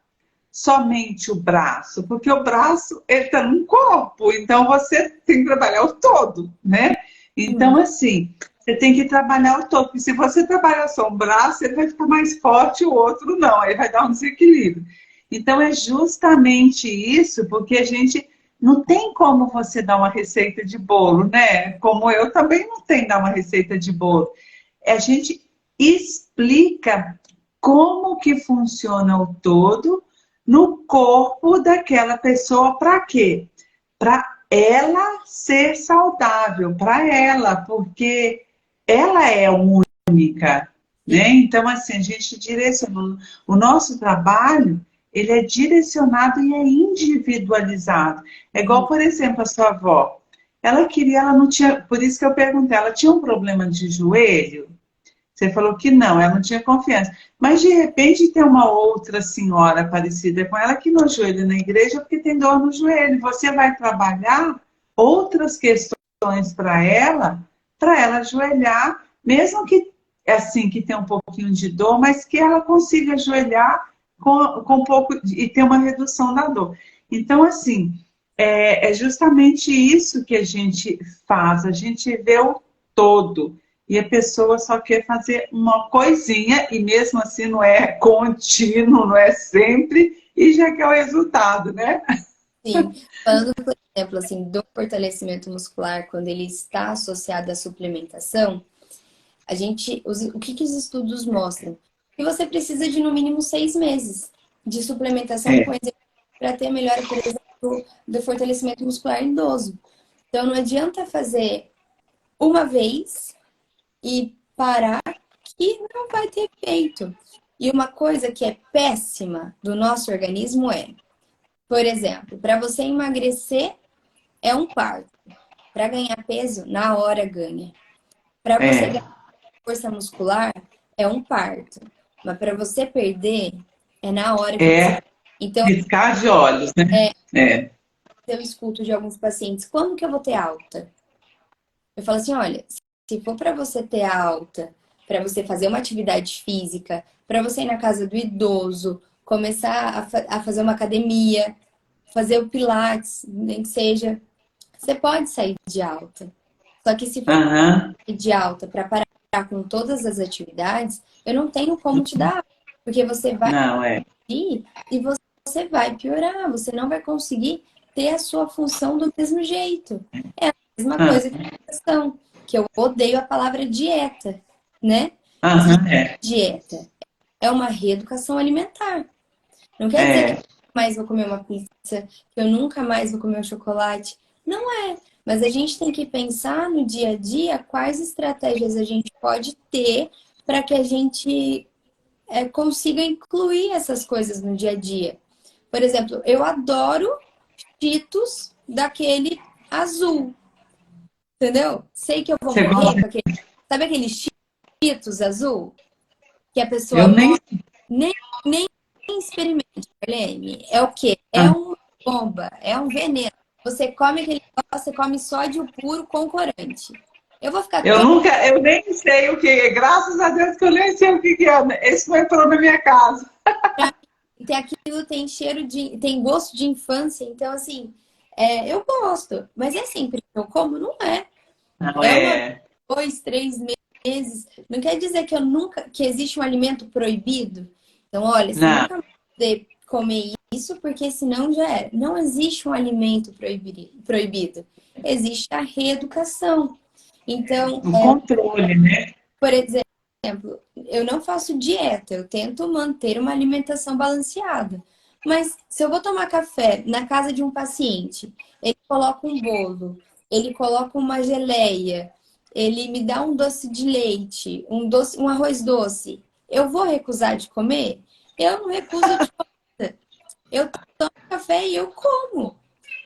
somente o braço, porque o braço ele está no corpo, então você tem que trabalhar o todo, né? Então, assim, você tem que trabalhar o todo, porque se você trabalhar só um braço, ele vai ficar mais forte, o outro não, aí vai dar um desequilíbrio. Então, é justamente isso, porque a gente não tem como você dar uma receita de bolo, né? Como eu também não tenho dar uma receita de bolo. A gente explica como que funciona o todo no corpo daquela pessoa, para quê? Para ela ser saudável, para ela, porque ela é única, né? Então, assim, a gente direciona o nosso trabalho, ele é direcionado e é individualizado. É igual, por exemplo, a sua avó. Ela não tinha, por isso que eu perguntei, ela tinha um problema de joelho? Você falou que não, ela não tinha confiança. Mas de repente tem uma outra senhora parecida com ela que não ajoelha na igreja porque tem dor no joelho. Você vai trabalhar outras questões para ela ajoelhar, mesmo que assim que tenha um pouquinho de dor, mas que ela consiga ajoelhar com um pouco e ter uma redução da dor. Então, assim, é justamente isso que a gente faz. A gente vê o todo. E a pessoa só quer fazer uma coisinha, e mesmo assim não é contínuo, não é sempre, e já quer o resultado, né? Sim, falando, por exemplo, assim, do fortalecimento muscular, quando ele está associado à suplementação, o que os estudos mostram? Que você precisa de no mínimo 6 meses de suplementação com exercício para ter melhora, por exemplo, do fortalecimento muscular em idoso. Então não adianta fazer uma vez e parar que não vai ter efeito. E uma coisa que é péssima do nosso organismo por exemplo, para você emagrecer é um parto. Para ganhar peso, na hora ganha. Para você ganhar força muscular, é um parto. Mas para você perder, é na hora que você. Então, piscar de olhos, né? Eu escuto de alguns pacientes, quando que eu vou ter alta? Eu falo assim, olha, se for para você ter alta, para você fazer uma atividade física, para você ir na casa do idoso, começar a fazer uma academia, fazer o pilates, nem que seja, você pode sair de alta. Só que se for de alta para parar com todas as atividades, eu não tenho como te dar, porque você vai ir e você vai piorar, você não vai conseguir ter a sua função do mesmo jeito. É a mesma coisa que a questão, que eu odeio a palavra dieta, né? Dieta é uma reeducação alimentar. Não quer dizer que eu nunca mais vou comer uma pizza, que eu nunca mais vou comer um chocolate. Não é. Mas a gente tem que pensar no dia a dia quais estratégias a gente pode ter para que a gente consiga incluir essas coisas no dia a dia. Por exemplo, eu adoro Cheetos daquele azul. Entendeu? Sei que eu vou morrer com aquele. Sabe aquele Cheetos Cheetos azul, que a pessoa Eu nem... nem, nem experimente, Marlene. É o quê? É Ah, uma bomba, é um veneno. Você come aquele negócio, você come sódio puro com corante. Eu vou ficar eu nunca, eu nem sei o que é. Graças a Deus que eu nem sei o que é. Esse não entrou na minha casa. tem aquilo, tem cheiro de, tem gosto de infância, então assim, eu gosto, mas é sempre que eu como? Não é. Não É uma, é. 2, 3 meses. Não quer dizer que eu nunca, que existe um alimento proibido. Então, olha, você Não. nunca vai poder comer isso, porque senão já é. Não existe um alimento proibido. Existe a reeducação. Então, O controle, né? por exemplo, eu não faço dieta, eu tento manter uma alimentação balanceada. Mas se eu vou tomar café na casa de um paciente, ele coloca um bolo, ele coloca uma geleia, ele me dá um doce de leite, um arroz doce, eu vou recusar de comer? Eu não recuso de comer. Eu tomo café e eu como.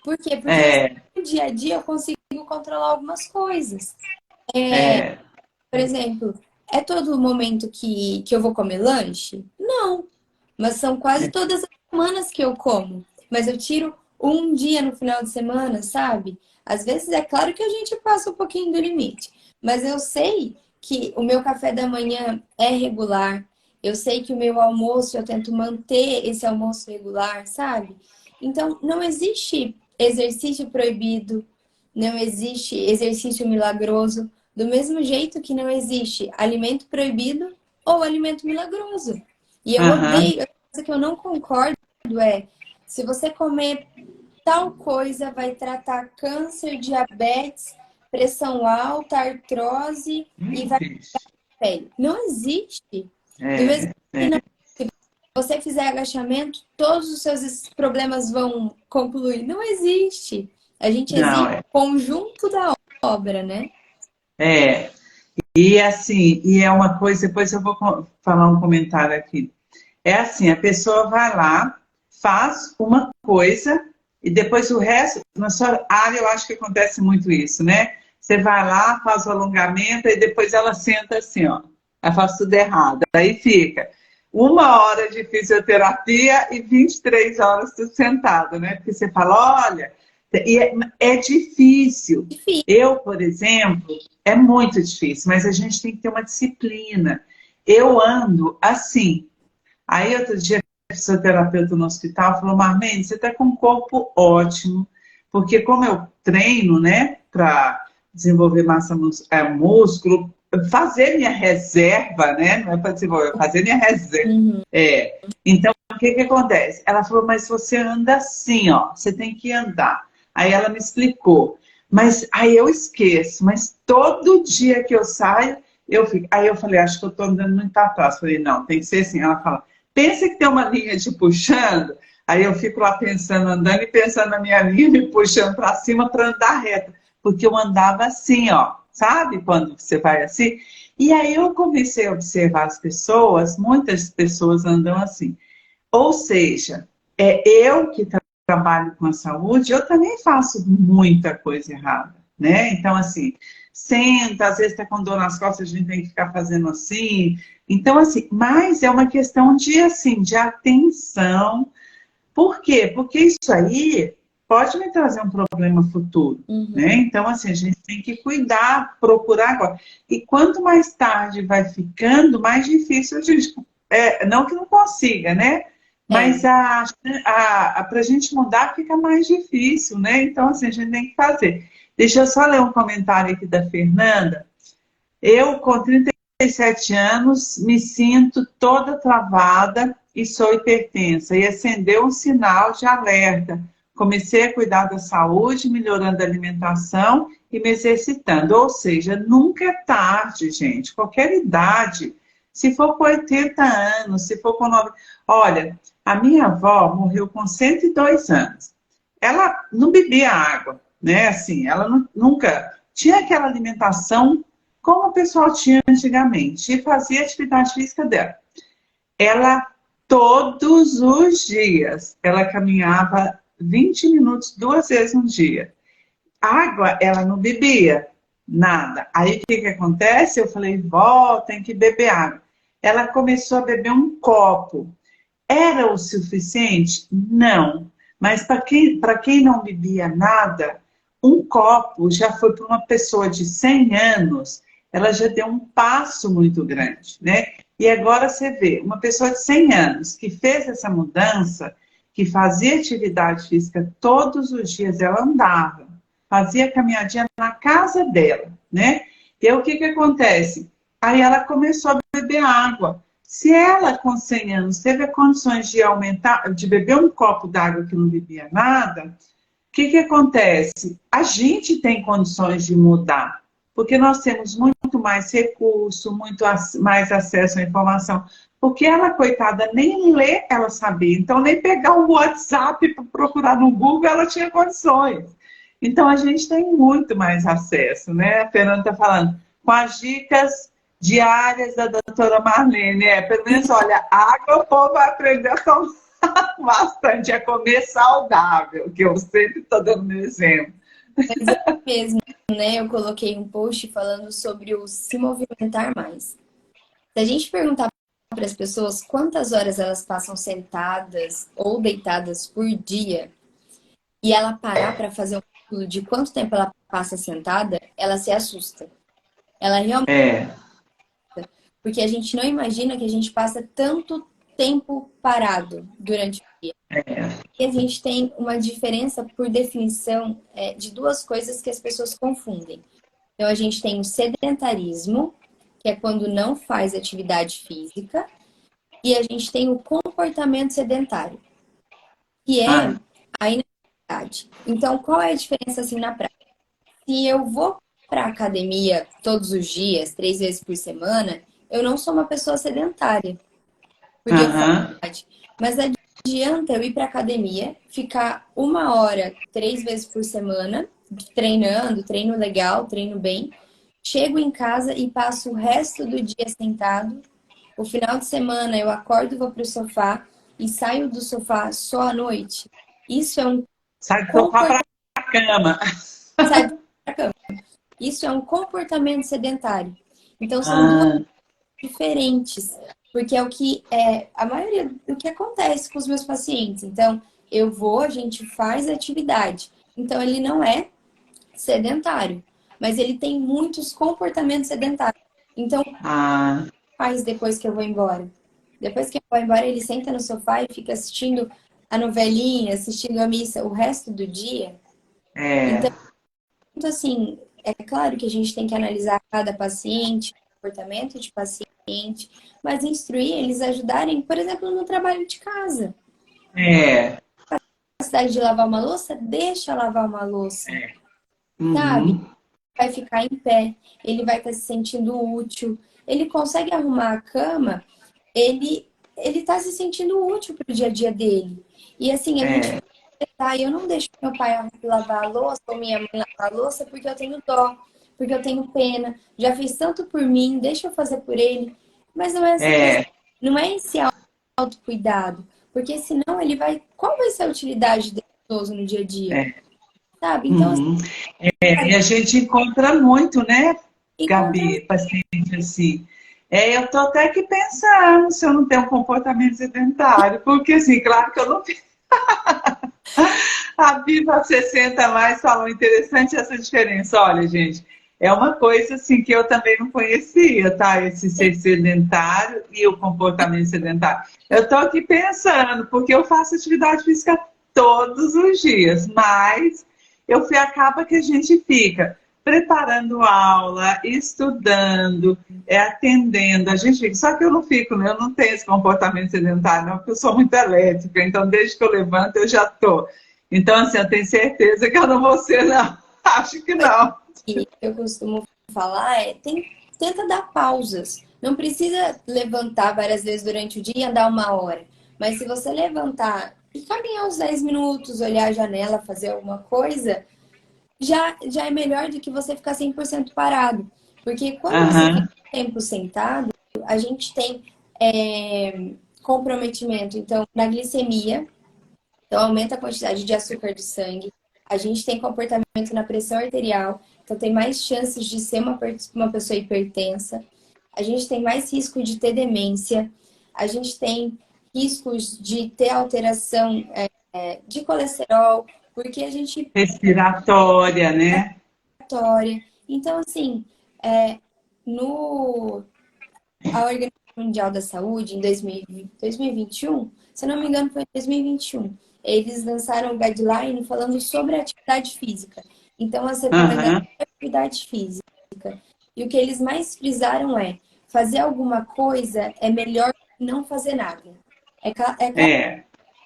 Por quê? Porque eu sei É, que no dia a dia eu consigo controlar algumas coisas. é, Por exemplo, é todo momento que eu vou comer lanche? Não. Mas são quase todas as semanas que eu como. Mas eu tiro um dia no final de semana, sabe? Às vezes é claro que a gente passa um pouquinho do limite. Mas eu sei que o meu café da manhã é regular. Eu sei que o meu almoço, eu tento manter esse almoço regular, sabe? Então, não existe exercício proibido, não existe exercício milagroso. Do mesmo jeito que não existe alimento proibido ou alimento milagroso. E eu aham. odeio, a coisa que eu não concordo é, se você comer tal coisa, vai tratar câncer, diabetes, pressão alta, artrose e vai Vixe. pra pele. Não existe. Do mesmo É, que não, é. você fizer agachamento, todos os seus problemas vão concluir. Não existe. A gente Não, existe é. o conjunto da obra, né? É. E assim, e é uma coisa, depois eu vou falar um comentário aqui. É assim, a pessoa vai lá, faz uma coisa e depois o resto, na sua área eu acho que acontece muito isso, né? Você vai lá, faz o alongamento e depois ela senta assim, ó. Ela faz tudo errado. Aí fica 1 hora de fisioterapia e 23 horas tudo sentado, né? Porque você fala, olha, e é difícil. Difícil. Eu, por exemplo, é muito difícil, mas a gente tem que ter uma disciplina. Eu ando assim. Aí outro dia, a fisioterapeuta no hospital falou, Marlene, você está com um corpo ótimo, porque como eu treino, né, para desenvolver massa músculo, fazer minha reserva, né, não é para desenvolver, fazer minha reserva. Uhum. É. Então, o que que acontece? Ela falou, mas você anda assim, ó, você tem que andar. Aí ela me explicou, mas aí eu esqueço, mas todo dia que eu saio, eu fico. Aí eu falei, acho que eu estou andando muito atrás. Falei, não, tem que ser assim. Ela fala, pensa que tem uma linha te puxando, aí eu fico lá pensando, andando e pensando na minha linha me puxando para cima para andar reta, porque eu andava assim, ó, sabe quando você vai assim? E aí eu comecei a observar as pessoas, muitas pessoas andam assim. Ou seja, eu que trabalho com a saúde, eu também faço muita coisa errada, né? Então, assim, senta, às vezes está com dor nas costas, a gente tem que ficar fazendo assim. Então, assim, mas é uma questão de, assim, de atenção. Por quê? Porque isso aí pode me trazer um problema futuro, né? Uhum. Então, assim, a gente tem que cuidar, procurar agora. E quanto mais tarde vai ficando, mais difícil a gente... não que não consiga, né? Mas É. para a gente mudar fica mais difícil, né? Então, assim, a gente tem que fazer. Deixa eu só ler um comentário aqui da Fernanda. Eu, com 37 anos, me sinto toda travada e sou hipertensa. E acendeu um sinal de alerta. Comecei a cuidar da saúde, melhorando a alimentação e me exercitando. Ou seja, nunca é tarde, gente. Qualquer idade. Se for com 80 anos, se for com 90... Olha, a minha avó morreu com 102 anos. Ela não bebia água, né? Assim, ela nunca tinha aquela alimentação como o pessoal tinha antigamente, e fazia a atividade física dela. Ela, todos os dias, ela caminhava 20 minutos, 2 vezes no dia. Água, ela não bebia. Nada. Aí o que que acontece? Eu falei, vó, tem que beber água. Ela começou a beber um copo. Era o suficiente? Não. Mas para quem não bebia nada, um copo já foi para uma pessoa de 100 anos, ela já deu um passo muito grande, né? E agora você vê, uma pessoa de 100 anos que fez essa mudança, que fazia atividade física todos os dias, ela andava, fazia caminhadinha na casa dela, né? E aí o que que acontece? Aí ela começou a beber água. Se ela, com 100 anos, teve condições de aumentar, de beber um copo d'água que não bebia nada, o que que acontece? A gente tem condições de mudar, porque nós temos muito mais recurso, muito mais acesso à informação. Porque ela, coitada, nem ler ela sabia, então nem pegar o WhatsApp para procurar no Google ela tinha condições. Então a gente tem muito mais acesso, né? A Fernanda está falando, com as dicas diárias da doutora Marlene. Pelo menos, olha, água o povo vai aprender a tomar bastante, a comer saudável, que eu sempre estou dando meu exemplo. Mas é mesmo, né? Eu coloquei um post falando sobre o se movimentar mais. Se a gente perguntar para as pessoas quantas horas elas passam sentadas ou deitadas por dia, e ela parar para fazer um cálculo de quanto tempo ela passa sentada, ela se assusta. Ela realmente, É, porque a gente não imagina que a gente passa tanto tempo parado durante o dia. é. E a gente tem uma diferença, por definição, de duas coisas que as pessoas confundem. Então, a gente tem o sedentarismo, que é quando não faz atividade física, e a gente tem o comportamento sedentário, que é Ah, a inatividade. Então, qual é a diferença assim na prática? Se eu vou para a academia todos os dias, 3 vezes por semana, eu não sou uma pessoa sedentária, porque eu faço aham, atividade. Mas adianta eu ir para a academia, ficar 1 hora, 3 vezes por semana, treinando, treino legal, treino bem. Chego em casa e passo o resto do dia sentado. O final de semana eu acordo, vou para o sofá e saio do sofá só à noite. Isso é um sai do sofá para comportamento. a cama. Sai da cama. Isso é um comportamento sedentário. Então são duas Ah, diferentes, porque é o que a maioria do que acontece com os meus pacientes. Então, eu vou, a gente faz atividade. Então, ele não é sedentário, mas ele tem muitos comportamentos sedentários. Então, o que ah, faz depois que eu vou embora? Depois que eu vou embora, ele senta no sofá e fica assistindo a novelinha, assistindo a missa o resto do dia. Então, é, assim, é claro que a gente tem que analisar cada paciente, comportamento de paciente, mas instruir eles a ajudarem, por exemplo, no trabalho de casa. é, A capacidade de lavar uma louça, deixa lavar uma louça, sabe? uhum, Vai ficar em pé, ele vai estar se sentindo útil, ele consegue arrumar a cama, ele está se sentindo útil para o dia a dia dele. E assim, a gente é, tá, eu não deixo meu pai lavar a louça ou minha mãe lavar a louça porque eu tenho dó, porque eu tenho pena. Já fez tanto por mim, deixa eu fazer por ele. Mas não é essa questão, é, não é esse autocuidado, porque senão ele vai. Qual vai ser a utilidade desse idoso no dia a dia? é, Sabe? Então, assim, uhum. E a gente encontra muito, né, encontra. Gabi, paciente assim. Eu tô até aqui pensando se eu não tenho um comportamento sedentário, porque assim, claro que eu não tenho. A Viva 60 mais falou interessante essa diferença. Olha, gente, é uma coisa assim que eu também não conhecia, tá? Esse ser sedentário e o comportamento sedentário. Eu tô aqui pensando, porque eu faço atividade física todos os dias, mas acaba que a gente fica preparando aula, estudando, atendendo. A gente fica, só que eu não fico, né? Eu não tenho esse comportamento sedentário, não, porque eu sou muito elétrica, então desde que eu levanto eu já tô. Então, assim, eu tenho certeza que eu não vou ser, não. Acho que não. Que eu costumo falar tenta dar pausas. Não precisa levantar várias vezes durante o dia e andar 1 hora. Mas se você levantar e caminhar uns 10 minutos, olhar a janela, fazer alguma coisa, já é melhor do que você ficar 100% parado. Porque quando você fica Aham, tempo sentado, a gente tem comprometimento, então, na glicemia, então aumenta a quantidade de açúcar do sangue, a gente tem comportamento na pressão arterial então tem mais chances de ser uma pessoa hipertensa, a gente tem mais risco de ter demência, a gente tem riscos de ter alteração de colesterol, porque a gente Respiratória, né? respiratória. Então, assim, no a Organização Mundial da Saúde, em 2021, se eu não me engano, foi em 2021, eles lançaram um guideline falando sobre atividade física. Então, as recomendações Aham. de atividade física. E o que eles mais frisaram é fazer alguma coisa é melhor que não fazer nada. Claro É. que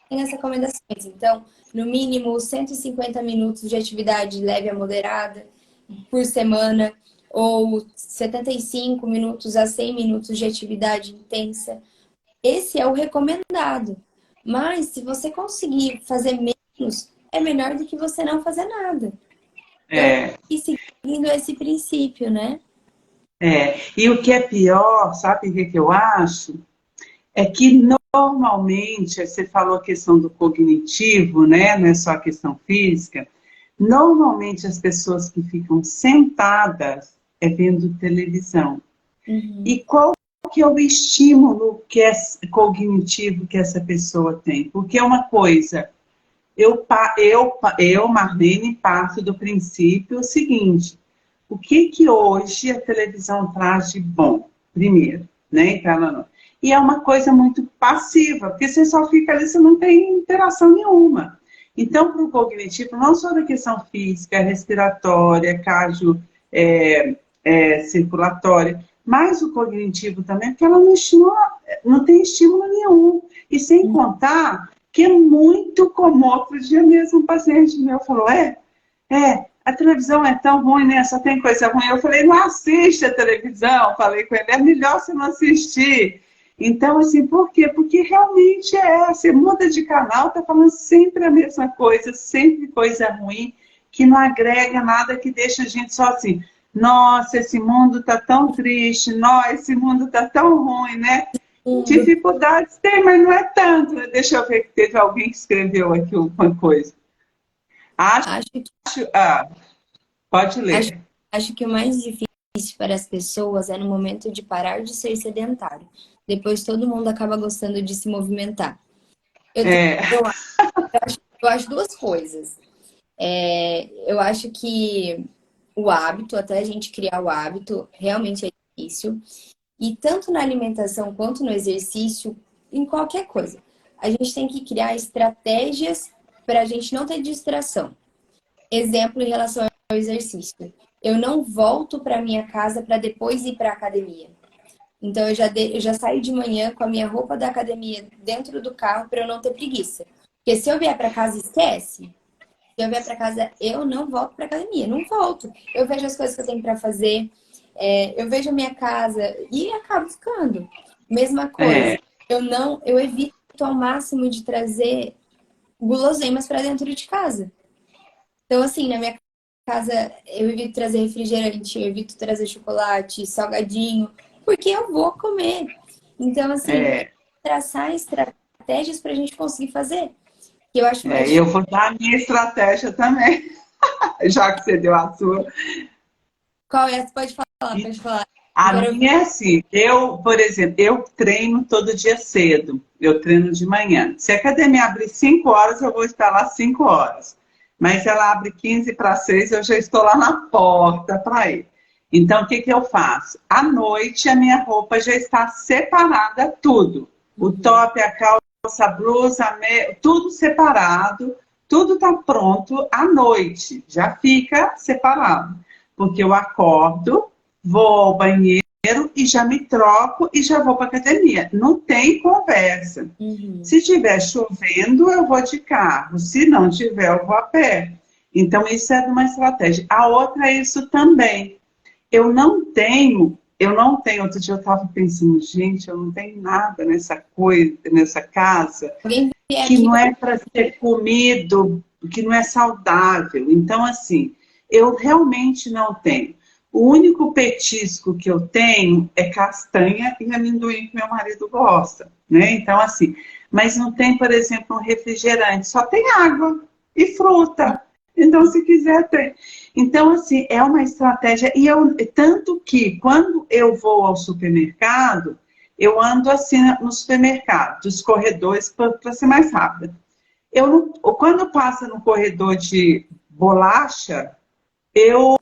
tem as recomendações. Então, no mínimo, 150 minutos de atividade leve a moderada por semana, ou 75 minutos a 100 minutos de atividade intensa. Esse é o recomendado. Mas, se você conseguir fazer menos, é melhor do que você não fazer nada. Então, É. e seguindo esse princípio, né? E o que é pior, sabe o que eu acho? É que normalmente, você falou a questão do cognitivo, né? Não é só a questão física. Normalmente as pessoas que ficam sentadas vendo televisão. Uhum. E qual que é o estímulo que é cognitivo que essa pessoa tem? Porque é uma coisa, Marlene, parto do princípio o seguinte: o que hoje a televisão traz de bom? Primeiro, né? Então, e é uma coisa muito passiva, porque você só fica ali, você não tem interação nenhuma. Então, para o cognitivo, não só da questão física, respiratória, cardio, circulatória, mas o cognitivo também, porque ela não estimula, não tem estímulo nenhum. E sem contar que é muito comum. Outro dia mesmo um paciente meu falou, a televisão é tão ruim, né? Só tem coisa ruim. Eu falei, não assiste a televisão. Falei com ele, é melhor você não assistir. Então, assim, por quê? Porque realmente você muda de canal, tá falando sempre a mesma coisa, sempre coisa ruim, que não agrega nada, que deixa a gente só assim, nossa, esse mundo tá tão triste, nossa, esse mundo tá tão ruim, né? Dificuldades tem, mas não é tanto, né? Deixa eu ver que teve alguém que escreveu aqui uma coisa. Acho que Pode Acho, ler. acho que o mais difícil para as pessoas é no momento de parar de ser sedentário. Depois todo mundo acaba gostando de se movimentar. Eu, te- É, eu acho duas coisas. Eu acho que o hábito, até a gente criar o hábito, realmente é difícil. E tanto na alimentação quanto no exercício, em qualquer coisa, a gente tem que criar estratégias para a gente não ter distração. Exemplo em relação ao exercício. Eu não volto para minha casa para depois ir para a academia. Então eu já saio de manhã com a minha roupa da academia dentro do carro para eu não ter preguiça. Porque se eu vier para casa, esquece. Se eu vier para casa, eu não volto para academia, não volto. Eu vejo as coisas que eu tenho para fazer, eu vejo a minha casa e acabo ficando. Mesma coisa. é, Eu evito ao máximo de trazer guloseimas para dentro de casa. Então, assim, na minha casa, eu evito trazer refrigerante, eu evito trazer chocolate, salgadinho, porque eu vou comer. Então, assim, é, traçar estratégias para a gente conseguir fazer. Que eu acho mais eu difícil. vou dar a minha estratégia também, já que você deu a sua. Qual é? Você pode falar, pode falar. Eu A quero minha ouvir. é assim, por exemplo, eu treino todo dia cedo, eu treino de manhã. Se a academia abrir 5 horas, eu vou estar lá 5 horas. Mas se ela abre 15 para 6, eu já estou lá na porta para ir. Então, o que eu faço? À noite, a minha roupa já está separada, tudo. O top, a calça, a blusa, tudo separado, tudo está pronto à noite, já fica separado. Porque eu acordo, vou ao banheiro e já me troco e já vou para academia. Não tem conversa. Uhum. Se estiver chovendo, eu vou de carro. Se não tiver, eu vou a pé. Então, isso é uma estratégia. A outra é isso também. Outro dia eu estava pensando, gente, eu não tenho nada nessa coisa, nessa casa, Alguém vier que aqui, não é para ser comido, que não é saudável. Então, assim, eu realmente não tenho. O único petisco que eu tenho é castanha e amendoim que meu marido gosta, né? Então, assim, mas não tem, por exemplo, um refrigerante, só tem água e fruta. Então, se quiser, tem. Então, assim, é uma estratégia. E tanto que, quando eu vou ao supermercado, eu ando assim no supermercado, dos corredores, para ser mais rápida. Quando passa no corredor de bolacha, eu,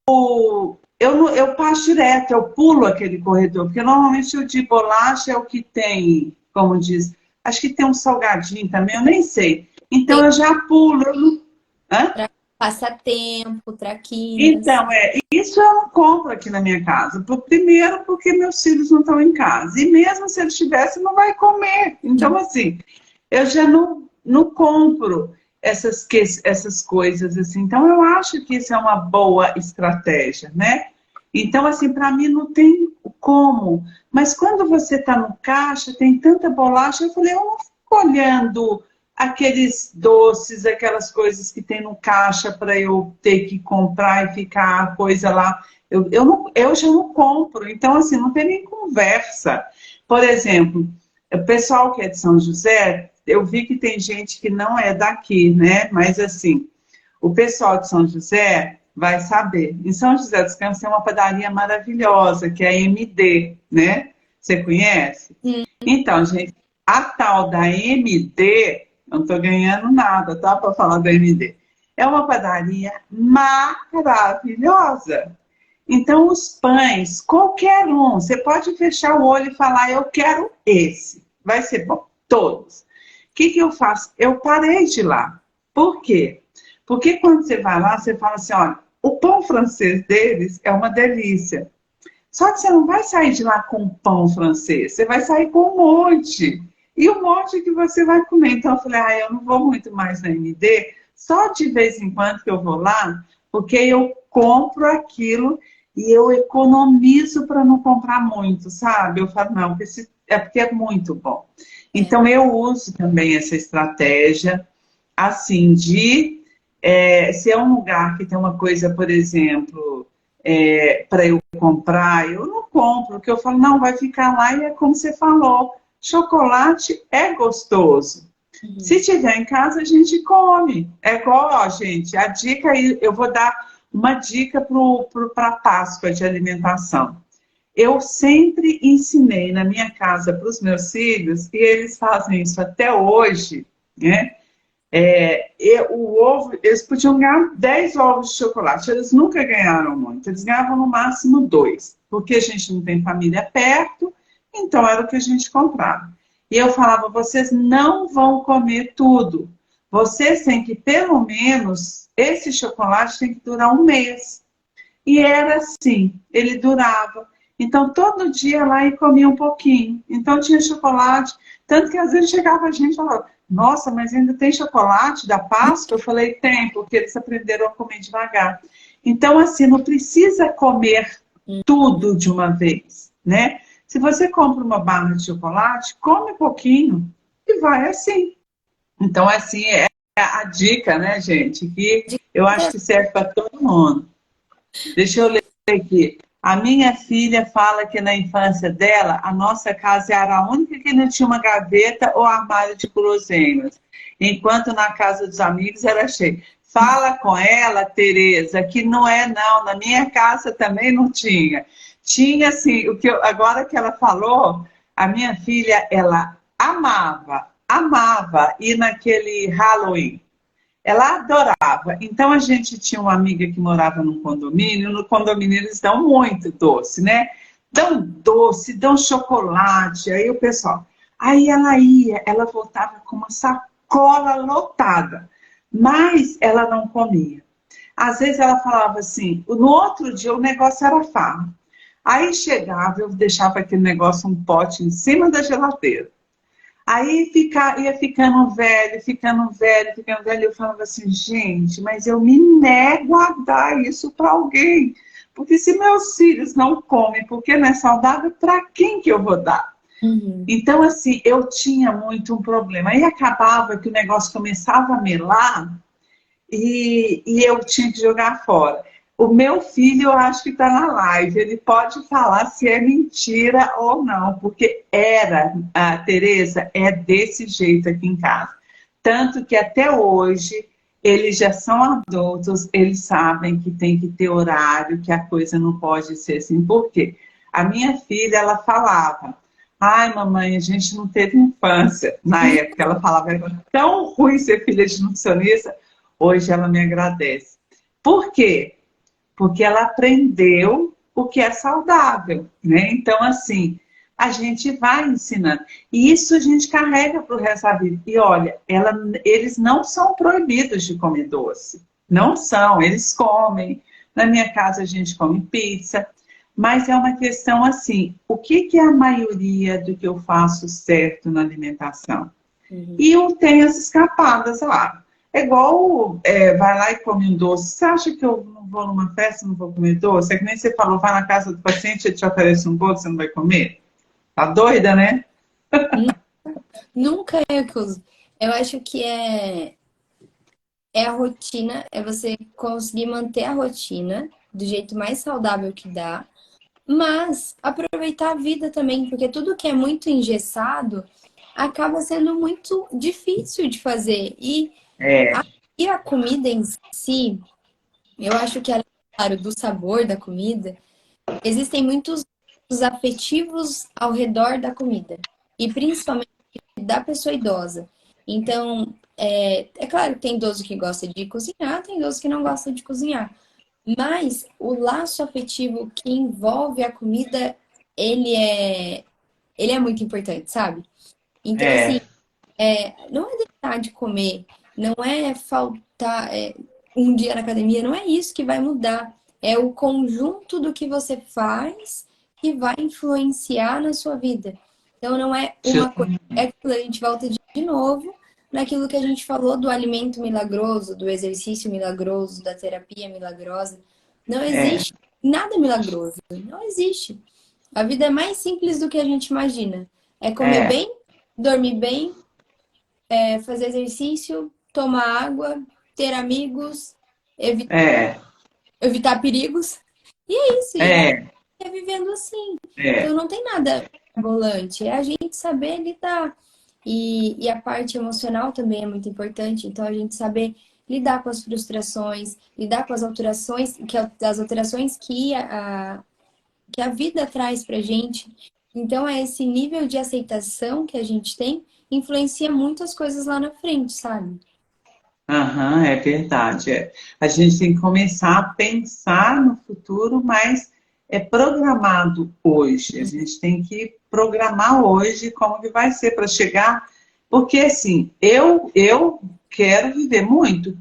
eu passo direto, eu pulo aquele corredor, porque normalmente o de bolacha é o que tem, como diz, acho que tem um salgadinho também, eu nem sei. Então Tem eu já pulo. Hã? passatempo, traquinas. Então, isso eu não compro aqui na minha casa. Primeiro, porque meus filhos não estão em casa. E mesmo se eles estivessem, não vai comer. Então, assim, eu já não compro essas coisas assim. Então, eu acho que isso é uma boa estratégia, né? Então, assim, para mim não tem como. Mas quando você está no caixa, tem tanta bolacha, eu falei, eu não fico olhando aqueles doces, aquelas coisas que tem no caixa para eu ter que comprar e ficar a coisa lá. Eu já não compro. Então, assim, não tem nem conversa. Por exemplo, o pessoal que é de São José, eu vi que tem gente que não é daqui, né? Mas assim, o pessoal de São José vai saber. Em São José dos Campos tem uma padaria maravilhosa, que é a MD, né? Você conhece? Hum. Então, gente, a tal da MD, não estou ganhando nada, tá? Para falar da MD. É uma padaria maravilhosa. Então, os pães, qualquer um, você pode fechar o olho e falar, eu quero esse. Vai ser bom, todos. O que eu faço? Eu parei de ir lá. Por quê? Porque quando você vai lá, você fala assim, olha, o pão francês deles é uma delícia. Só que você não vai sair de lá com pão francês, você vai sair com um monte. E o monte que você vai comer. Então eu falei, eu não vou muito mais na MD, só de vez em quando que eu vou lá, porque eu compro aquilo e eu economizo para não comprar muito, sabe? Eu falo, não, é porque é muito bom. Então eu uso também essa estratégia, assim, se é um lugar que tem uma coisa, por exemplo, para eu comprar, eu não compro, porque eu falo, não, vai ficar lá e é como você falou, chocolate é gostoso. Se tiver em casa, a gente come. É igual, ó, gente, a dica aí, eu vou dar uma dica para a Páscoa de alimentação. Eu sempre ensinei na minha casa para os meus filhos, e eles fazem isso até hoje, né? O ovo, eles podiam ganhar 10 ovos de chocolate, eles nunca ganharam muito, eles ganhavam no máximo 2, porque a gente não tem família perto, então era o que a gente comprava. E eu falava, vocês não vão comer tudo, vocês têm que, pelo menos, esse chocolate tem que durar um mês. E era assim, ele durava. Então, todo dia lá e comia um pouquinho. Então, tinha chocolate. Tanto que às vezes chegava a gente e falava, nossa, mas ainda tem chocolate da Páscoa? Eu falei, tem, porque eles aprenderam a comer devagar. Então, assim, não precisa comer tudo de uma vez, né? Se você compra uma barra de chocolate, come um pouquinho e vai assim. Então, assim, é a dica, né, gente? Que eu acho que serve para todo mundo. Deixa eu ler aqui. A minha filha fala que na infância dela, a nossa casa era a única que não tinha uma gaveta ou armário de guloseimas, enquanto na casa dos amigos era cheio. Fala com ela, Tereza, que não é não, na minha casa também não tinha. Tinha assim, agora que ela falou, a minha filha, ela amava ir naquele Halloween. Ela adorava. Então a gente tinha uma amiga que morava num condomínio. No condomínio eles dão muito doce, né? Dão doce, dão chocolate. Aí o pessoal. Aí ela ia, ela voltava com uma sacola lotada. Mas ela não comia. Às vezes ela falava assim, no outro dia o negócio era farro. Aí chegava, eu deixava aquele negócio, um pote em cima da geladeira. Aí ia ficando velho, ficando velho, ficando velho. Eu falava assim, gente, mas eu me nego a dar isso para alguém. Porque se meus filhos não comem porque não é saudável, para quem que eu vou dar? Então, assim, eu tinha muito um problema. Aí acabava que o negócio começava a melar e eu tinha que jogar fora. O meu filho, eu acho que está na live, ele pode falar se é mentira ou não, porque a Tereza é desse jeito aqui em casa. Tanto que até hoje eles já são adultos, eles sabem que tem que ter horário, que a coisa não pode ser assim. Por quê? A minha filha, ela falava, ai, mamãe, a gente não teve infância. Na época, ela falava, era tão ruim ser filha de nutricionista. Hoje ela me agradece. Por quê? Porque ela aprendeu o que é saudável, né? Então, assim, a gente vai ensinando. E isso a gente carrega para o resto da vida. E olha, eles não são proibidos de comer doce. Não são, eles comem. Na minha casa a gente come pizza. Mas é uma questão assim, o que é a maioria do que eu faço certo na alimentação? E eu tenho as escapadas lá. É igual, vai lá e come um doce. Você acha que eu não vou numa festa e não vou comer doce? É que nem você falou, vai na casa do paciente e te oferece um bolo, você não vai comer? Tá doida, né? Nunca recuso. Eu acho que é a rotina, é você conseguir manter a rotina do jeito mais saudável que dá, mas aproveitar a vida também, porque tudo que é muito engessado acaba sendo muito difícil de fazer. É, E a comida em si, eu acho que, além, claro, do sabor da comida, existem muitos os afetivos ao redor da comida. E principalmente da pessoa idosa. Então, é claro que tem idoso que gosta de cozinhar, tem idoso que não gosta de cozinhar. Mas o laço afetivo que envolve a comida, ele é muito importante, sabe? Então, assim, é, não é deixar de comer, não é faltar um dia na academia, não é isso que vai mudar. É o conjunto do que você faz que vai influenciar na sua vida. Então, não é uma coisa. É aquilo, a gente volta de novo naquilo que a gente falou do alimento milagroso, do exercício milagroso, da terapia milagrosa. Não é, existe nada milagroso. Não existe. A vida é mais simples do que a gente imagina. É comer é, bem, dormir bem, fazer exercício, tomar água, ter amigos, é, evitar perigos. E é isso, e é, é vivendo assim. é. Então não tem nada volante, é a gente saber lidar. E a parte emocional também é muito importante, então a gente saber lidar com as frustrações, lidar com as alterações, as alterações que a vida traz pra gente. Então, é esse nível de aceitação que a gente tem influencia muito as coisas lá na frente, sabe? Aham, é verdade. É. A gente tem que começar a pensar no futuro, mas é programado hoje. A gente tem que programar hoje como que vai ser para chegar, porque assim, eu quero viver muito.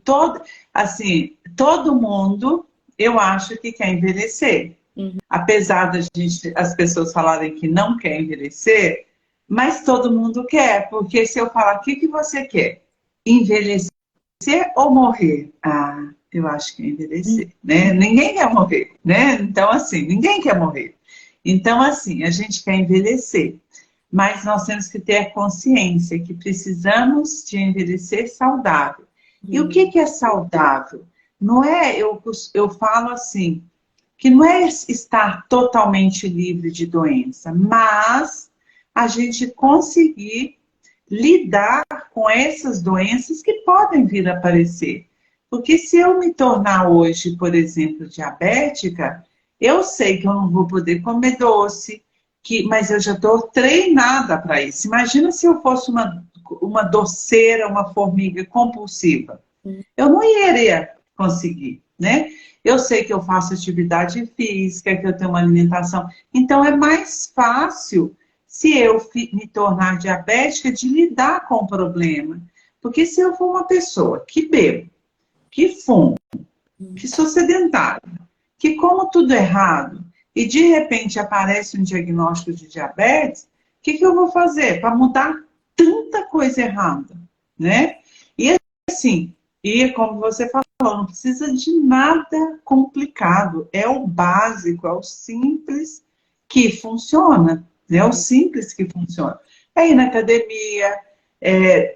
Todo mundo, eu acho que quer envelhecer. Uhum. Apesar as pessoas falarem que não quer envelhecer, mas todo mundo quer, porque se eu falar, o que você quer? Envelhecer ou morrer? Ah, eu acho que é envelhecer, né? Ninguém quer morrer, né? Então, assim, ninguém quer morrer. Então, assim, a gente quer envelhecer, mas nós temos que ter consciência que precisamos de envelhecer saudável. E o Uhum. que é saudável? Não é, eu falo assim, que não é estar totalmente livre de doença, mas a gente conseguir lidar com essas doenças que podem vir a aparecer. Porque se eu me tornar hoje, por exemplo, diabética, eu sei que eu não vou poder comer doce, mas eu já estou treinada para isso. Imagina se eu fosse uma doceira, uma formiga compulsiva. Eu não iria conseguir, né? Eu sei que eu faço atividade física, que eu tenho uma alimentação. Então é mais fácil se eu me tornar diabética de lidar com o problema. Porque se eu for uma pessoa que bebo, que fumo, que sou sedentária, que como tudo errado, e de repente aparece um diagnóstico de diabetes, o que eu vou fazer para mudar tanta coisa errada, né? E assim, e como você falou, não precisa de nada complicado. É o básico, é o simples que funciona. É o simples que funciona. É ir na academia,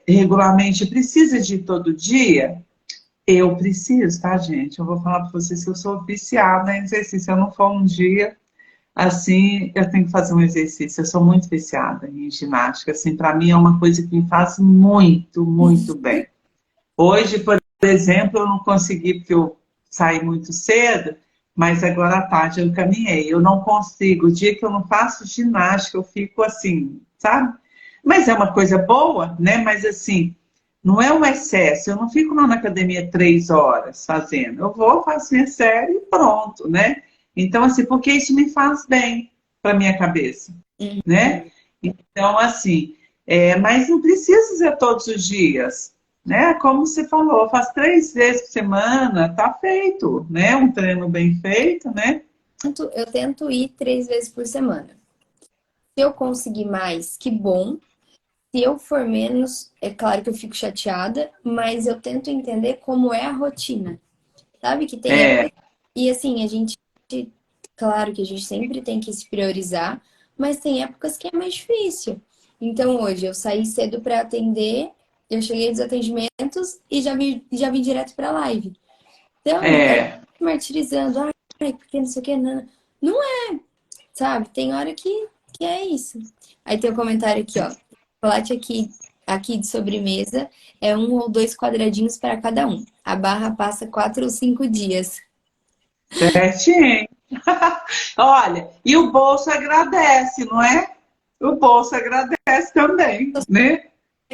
regularmente, precisa de ir todo dia? Eu preciso, tá, gente? Eu vou falar para vocês que eu sou viciada em exercício. Se eu não for um dia, assim, eu tenho que fazer um exercício. Eu sou muito viciada em ginástica. Assim, para mim é uma coisa que me faz muito, muito bem. Hoje, por exemplo, eu não consegui porque eu saí muito cedo, mas agora à tarde eu caminhei. Eu não consigo, o dia que eu não faço ginástica, eu fico assim, sabe? Mas é uma coisa boa, né? Mas assim, não é um excesso. Eu não fico lá na academia 3 horas fazendo. Eu vou, faço minha série e pronto, né? Então, assim, porque isso me faz bem para minha cabeça, né? Uhum. Então, assim, mas não precisa ser todos os dias, né? Como você falou, faz 3 vezes por semana, tá feito, né? Um treino bem feito, né? Eu tento ir 3 vezes por semana. Se eu conseguir mais, que bom. Se eu for menos, é claro que eu fico chateada, mas eu tento entender como é a rotina. Sabe que tem É, época. E assim, a gente. Claro que a gente sempre tem que se priorizar, mas tem épocas que é mais difícil. Então hoje eu saí cedo para atender, eu cheguei dos atendimentos e já vim direto para a live. Então, é é, martirizando, ai, porque não sei o que, não. Não é, sabe? Tem hora que é isso. Aí tem um comentário aqui, ó. Chocolate aqui de sobremesa é 1 ou 2 quadradinhos para cada um. A barra passa 4 ou 5 dias. certinho. Olha, e o bolso agradece, não é? O bolso agradece também, né?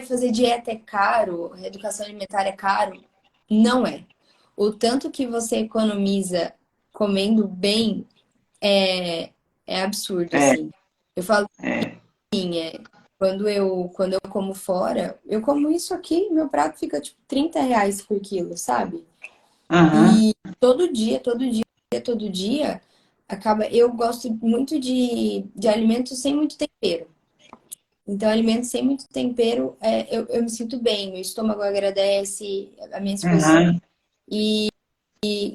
Fazer dieta é caro, educação alimentar é caro? Não é. O tanto que você economiza comendo bem é absurdo, É, assim. Eu falo é, assim, quando eu como fora, eu como isso aqui, meu prato fica tipo R$ 30 por quilo, sabe? aham, E todo dia, acaba. Eu gosto muito de alimentos sem muito tempero. Então, alimentos sem muito tempero, eu me sinto bem, meu estômago agradece, a minha disposição. aham, E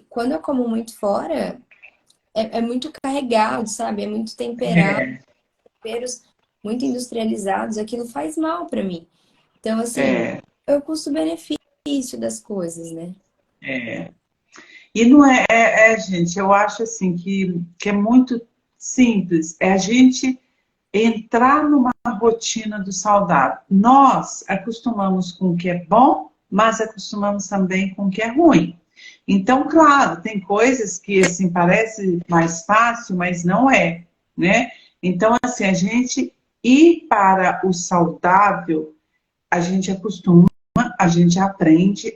quando eu como muito fora, é muito carregado, sabe? É muito temperado, é, temperos muito industrializados, aquilo faz mal para mim. Então, assim, é, é o custo-benefício das coisas, né? é. E não gente, eu acho assim que é muito simples, é a gente entrar numa rotina do saudável. Nós acostumamos com o que é bom, mas acostumamos também com o que é ruim. Então, claro, tem coisas que assim parece mais fácil, mas não é, né? Então, assim, a gente ir para o saudável, a gente acostuma, a gente aprende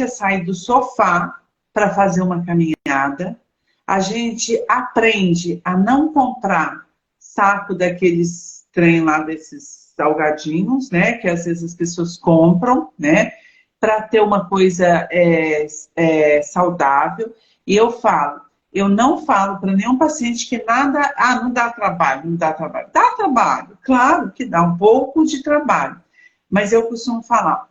a sair do sofá para fazer uma caminhada, a gente aprende a não comprar saco daqueles trem lá, desses salgadinhos, né? Que às vezes as pessoas compram, né? Para ter uma coisa saudável. E eu não falo para nenhum paciente que nada, não dá trabalho, não dá trabalho. Dá trabalho, claro que dá um pouco de trabalho. Mas eu costumo falar,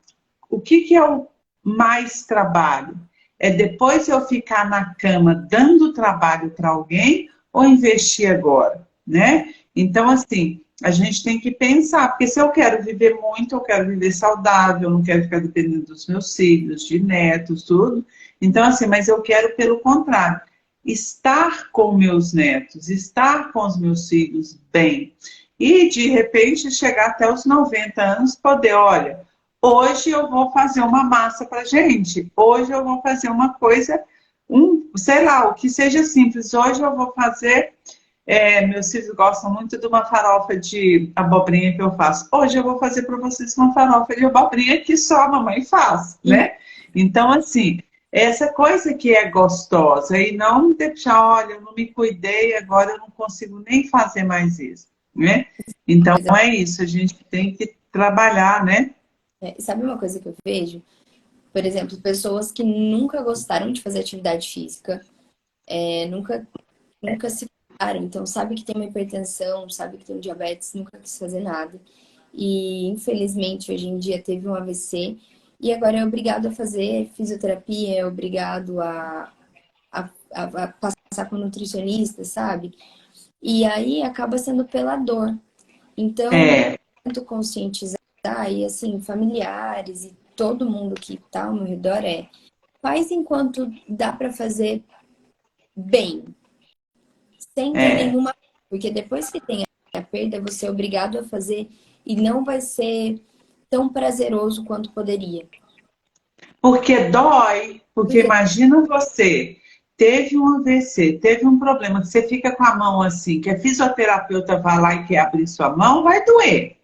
o que é o mais trabalho? É depois eu ficar na cama dando trabalho para alguém ou investir agora, né? Então, assim, a gente tem que pensar, porque se eu quero viver muito, eu quero viver saudável, eu não quero ficar dependendo dos meus filhos, de netos, tudo. Então, assim, mas eu quero pelo contrário, estar com meus netos, estar com os meus filhos bem. E, de repente, chegar até os 90 anos, poder, olha, hoje eu vou fazer uma massa para gente. Hoje eu vou fazer uma coisa, sei lá, o que seja simples. Hoje eu vou fazer. Meus filhos gostam muito de uma farofa de abobrinha que eu faço. Hoje eu vou fazer para vocês uma farofa de abobrinha que só a mamãe faz, Uhum. né? Então, assim, essa coisa que é gostosa e não deixar, olha, eu não me cuidei, agora eu não consigo nem fazer mais isso, né? Então Coisa- é isso, a gente tem que trabalhar, né? Sabe uma coisa que eu vejo? Por exemplo, pessoas que nunca gostaram de fazer atividade física, nunca se cuidaram, então sabe que tem uma hipertensão, sabe que tem um diabetes, nunca quis fazer nada. E infelizmente hoje em dia teve um AVC e agora é obrigado a fazer fisioterapia, é obrigado a passar com nutricionista, sabe? E aí acaba sendo pela dor. Então, eu É, tento conscientizar e assim, familiares e todo mundo que tá ao meu redor faz enquanto dá para fazer bem, sem ter é. nenhuma, porque depois que tem a perda, você é obrigado a fazer e não vai ser tão prazeroso quanto poderia. Porque dói, porque Porque imagina você, teve um AVC, teve um problema, que você fica com a mão assim, que a fisioterapeuta vai lá e quer abrir sua mão, vai doer.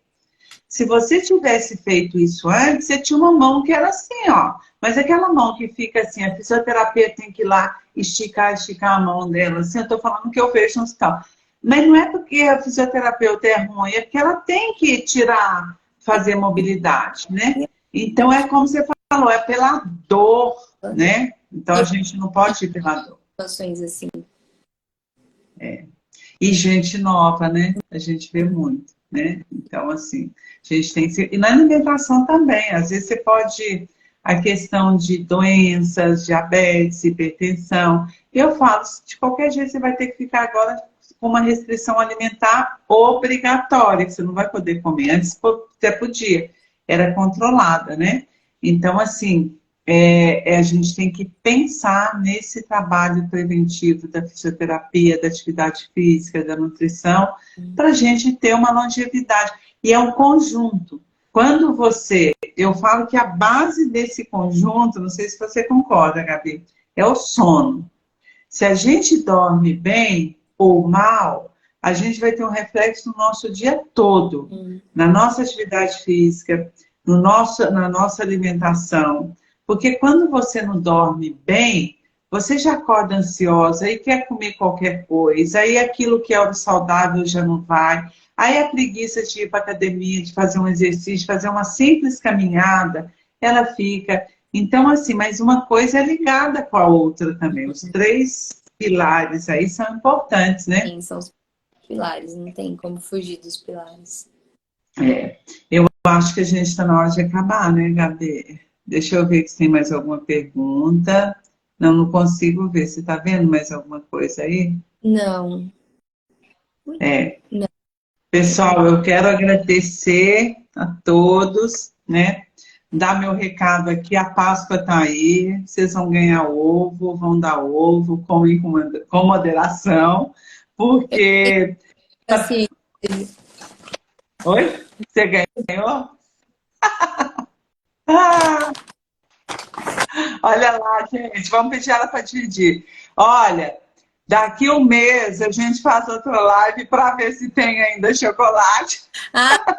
Se você tivesse feito isso antes, você tinha uma mão que era assim, ó. Mas aquela mão que fica assim, a fisioterapeuta tem que ir lá esticar a mão dela. Assim, eu tô falando que eu vejo no hospital. Mas não é porque a fisioterapeuta é ruim, é porque ela tem que tirar, fazer mobilidade, né? Então é como você falou, é pela dor, né? Então a eu gente não pode ir pela dor. situações assim. E gente nova, né? A gente vê muito, né? Então, assim, a gente tem que... E na alimentação também, às vezes você pode... A questão de doenças, diabetes, hipertensão. Eu falo, de qualquer jeito você vai ter que ficar agora com uma restrição alimentar obrigatória, que você não vai poder comer. Antes até podia, era controlada, né? Então, assim, a gente tem que pensar nesse trabalho preventivo da fisioterapia, da atividade física, da nutrição, para a gente ter uma longevidade. E é um conjunto. Quando você... Eu falo que a base desse conjunto, não sei se você concorda, Gabi, é o sono. Se a gente dorme bem ou mal, a gente vai ter um reflexo no nosso dia todo, na nossa atividade física, na nossa alimentação. Porque quando você não dorme bem, você já acorda ansiosa e quer comer qualquer coisa, aí aquilo que é o saudável já não vai. Aí a preguiça de ir para a academia, de fazer um exercício, de fazer uma simples caminhada, ela fica. Então, assim, mas uma coisa é ligada com a outra também. Os três pilares aí são importantes, né? Sim, são os pilares, não tem como fugir dos pilares. É. Eu acho que a gente está na hora de acabar, né, Gabi? Deixa eu ver se tem mais alguma pergunta. Não, não consigo ver. Você está vendo mais alguma coisa aí? Não, É. não. Pessoal, eu quero agradecer a todos, né? Dar meu recado aqui, a Páscoa está aí, vocês vão ganhar ovo, vão dar ovo, comem com moderação, porque... Assim, Oi? Você ganhou? Ah, olha lá, gente, vamos pedir ela para dividir. Olha, daqui um mês a gente faz outra live para ver se tem ainda chocolate. ah,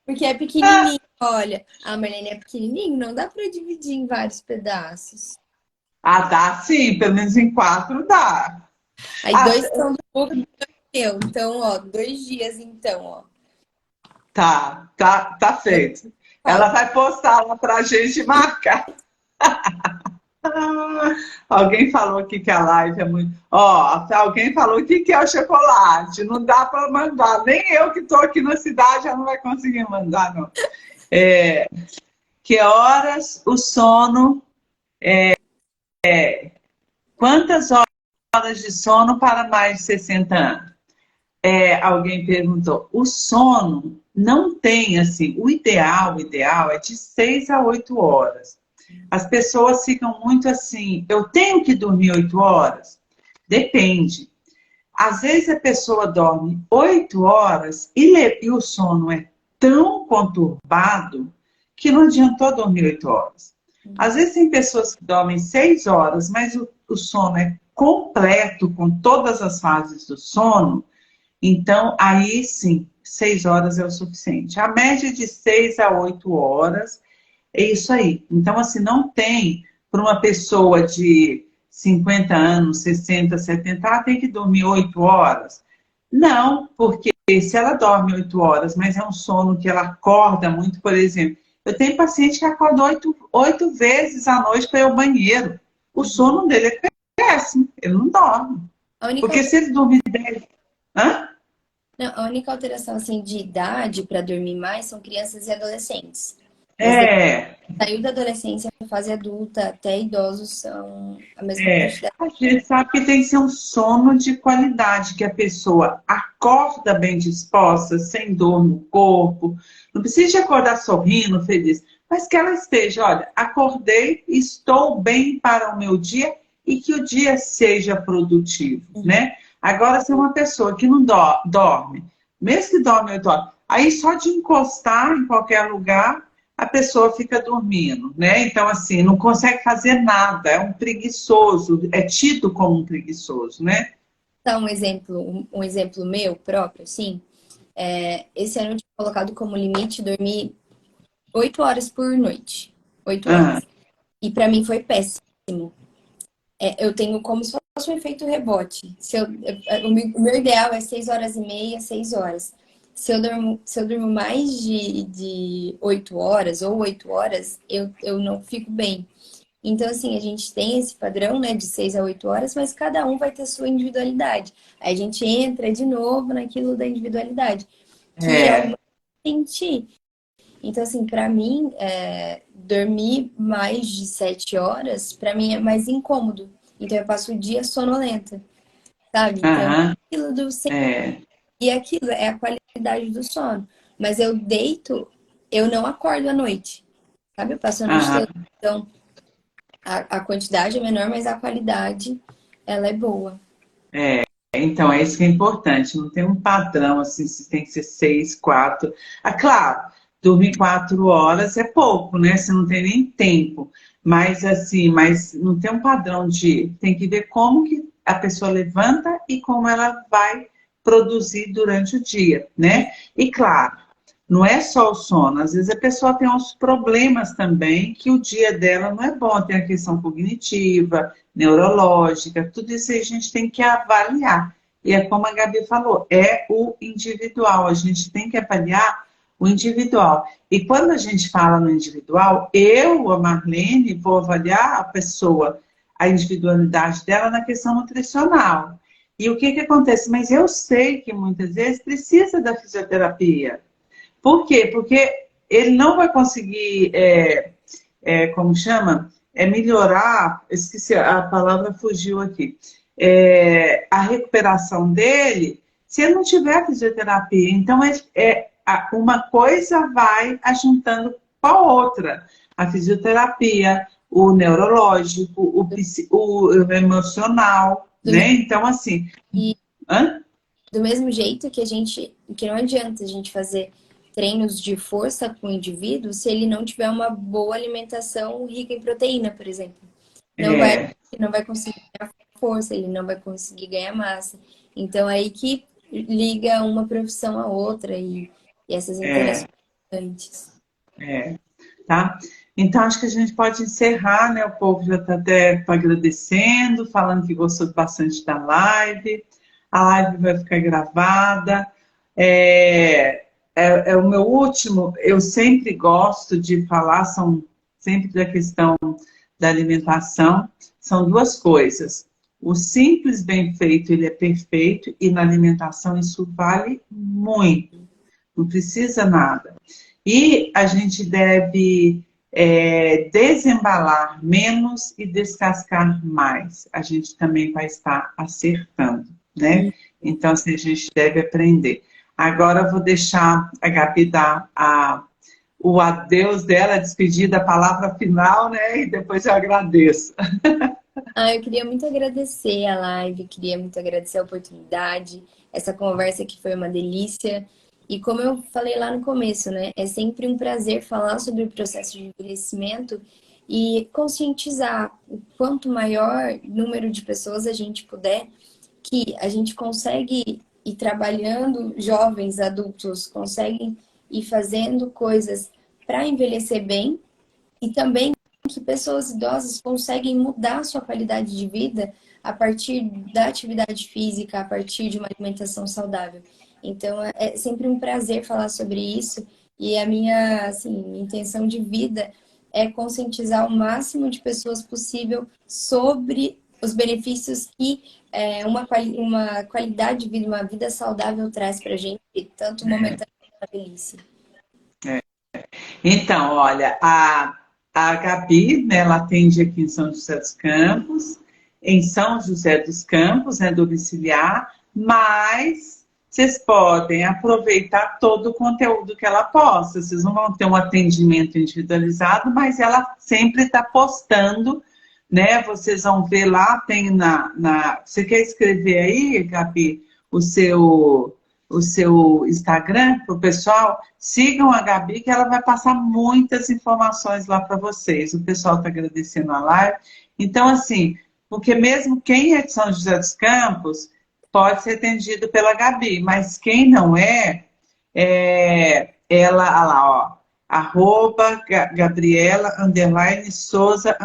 porque é pequenininho. Olha, a Marlene é pequenininho, não dá para dividir em vários pedaços. Ah, dá sim, pelo menos em 4 dá. Aí Ah, dois são do pouco do meu. Então, ó, 2 dias então, ó. tá feito. Ela Fala. vai postar lá pra gente marcar. Alguém falou aqui que a live é muito. Ó, alguém falou aqui que é o chocolate. Não dá para mandar. Nem eu que estou aqui na cidade já não vai conseguir mandar, não. Que horas o sono? Quantas horas de sono para mais de 60 anos? Alguém perguntou. O sono não tem assim. O ideal é de 6 a 8 horas. As pessoas ficam muito assim, eu tenho que dormir 8 horas? Depende. Às vezes a pessoa dorme 8 horas e o sono é tão conturbado que não adiantou dormir 8 horas. Às vezes tem pessoas que dormem 6 horas, mas o sono é completo com todas as fases do sono, então aí sim, 6 horas é o suficiente. A média de 6 a 8 horas é isso aí. Então, assim, não tem para uma pessoa de 50 anos, 60, 70, tem que dormir 8 horas. Não, porque se ela dorme 8 horas, mas é um sono que ela acorda muito, por exemplo, eu tenho paciente que acorda 8 vezes à noite para ir ao banheiro. O sono dele é péssimo, ele não dorme. A única, Porque se ele dormir 10... Hã? não, a única alteração assim de idade para dormir mais são crianças e adolescentes. Mas depois É, saiu da adolescência para fase adulta, até idosos são a mesma É, quantidade. a gente sabe que tem que ser um sono de qualidade, que a pessoa acorda bem disposta, sem dor no corpo, não precisa de acordar sorrindo, feliz, mas que ela esteja, olha, acordei, estou bem para o meu dia e que o dia seja produtivo, né? Agora, se é uma pessoa que não dorme, mesmo que dorme 8 horas, aí só de encostar em qualquer lugar, a pessoa fica dormindo, né? Então, assim, não consegue fazer nada, é um preguiçoso, é tido como um preguiçoso, né? Então, um exemplo meu próprio, assim, esse ano eu tinha colocado como limite dormir 8 horas por noite. 8 horas. Ah, E pra mim foi péssimo. Eu tenho como se fosse um efeito rebote. O meu ideal é 6 horas e meia, 6 horas. Se eu durmo mais de 8 horas ou 8 horas, eu não fico bem. Então, assim, a gente tem esse padrão, né, de 6 a 8 horas, mas cada um vai ter sua individualidade. Aí a gente entra de novo naquilo da individualidade, que é o é, mais sentir. Então, assim, pra mim, dormir mais de 7 horas, pra mim é mais incômodo. Então, eu passo o dia sonolenta, sabe? Então, aham, aquilo do é, e aquilo é a qualidade do sono. Mas eu deito, eu não acordo à noite, sabe? Eu passo a noite toda. aham. Então, a quantidade é menor, mas a qualidade, ela é boa. Então, é isso que é importante. Não tem um padrão assim, se tem que ser 6, 4. Ah, claro, dormir 4 horas é pouco, né? Você não tem nem tempo. Mas assim, mas não tem um padrão de. Tem que ver como que a pessoa levanta e como ela vai produzir durante o dia, né? E claro, não é só o sono. Às vezes a pessoa tem uns problemas também que o dia dela não é bom. Tem a questão cognitiva, neurológica, tudo isso aí a gente tem que avaliar. E é como a Gabi falou, é o individual. A gente tem que avaliar o individual. E quando a gente fala no individual, eu, a Marlene, vou avaliar a pessoa, a individualidade dela na questão nutricional. E o que que acontece? Mas eu sei que muitas vezes precisa da fisioterapia. Por quê? Porque ele não vai conseguir, como chama? Melhorar, esqueci, a palavra fugiu aqui. A recuperação dele se ele não tiver fisioterapia. Então, uma coisa vai ajuntando com a outra. A fisioterapia, o neurológico, o emocional, Do né? mesmo, Então, assim, hã? do mesmo jeito que não adianta a gente fazer treinos de força com o indivíduo se ele não tiver uma boa alimentação rica em proteína, por exemplo. Não vai, É, não vai conseguir ganhar força, ele não vai conseguir ganhar massa. Então, aí que liga uma profissão à outra e essas é, interações antes. é. Tá? Então, acho que a gente pode encerrar, né? O povo já está até agradecendo, falando que gostou bastante da live. A live vai ficar gravada. É o meu último, eu sempre gosto de falar, são sempre da questão da alimentação, são duas coisas. O simples bem feito, ele é perfeito, e na alimentação isso vale muito, não precisa nada. E a gente deve desembalar menos e descascar mais. A gente também vai estar acertando, né? E Então, assim, a gente deve aprender. Agora eu vou deixar a Gabi dar o adeus dela, a despedida, a palavra final, né? E depois eu agradeço. eu queria muito agradecer a live, queria muito agradecer a oportunidade, essa conversa que foi uma delícia. E como eu falei lá no começo, né? É sempre um prazer falar sobre o processo de envelhecimento e conscientizar o quanto maior número de pessoas a gente puder, que a gente consegue ir trabalhando, jovens, adultos, conseguem ir fazendo coisas para envelhecer bem e também que pessoas idosas conseguem mudar a sua qualidade de vida a partir da atividade física, a partir de uma alimentação saudável. Então, é sempre um prazer falar sobre isso e a minha, assim, intenção de vida é conscientizar o máximo de pessoas possível sobre os benefícios que uma qualidade de vida, uma vida saudável traz para a gente, tanto momentânea quanto a velhice. Então, olha, a Gabi, né, ela atende aqui em São José dos Campos, em São José dos Campos, né, domiciliar, mas vocês podem aproveitar todo o conteúdo que ela posta. Vocês não vão ter um atendimento individualizado, mas ela sempre está postando, né? Vocês vão ver lá, tem Você quer escrever aí, Gabi, o seu o seu Instagram para o pessoal, sigam a Gabi, que ela vai passar muitas informações lá para vocês. O pessoal está agradecendo a live. Então, assim, porque mesmo quem é de São José dos Campos pode ser atendido pela Gabi, mas quem não é, ela, olha lá, ó, arroba Gabriela, _Souza,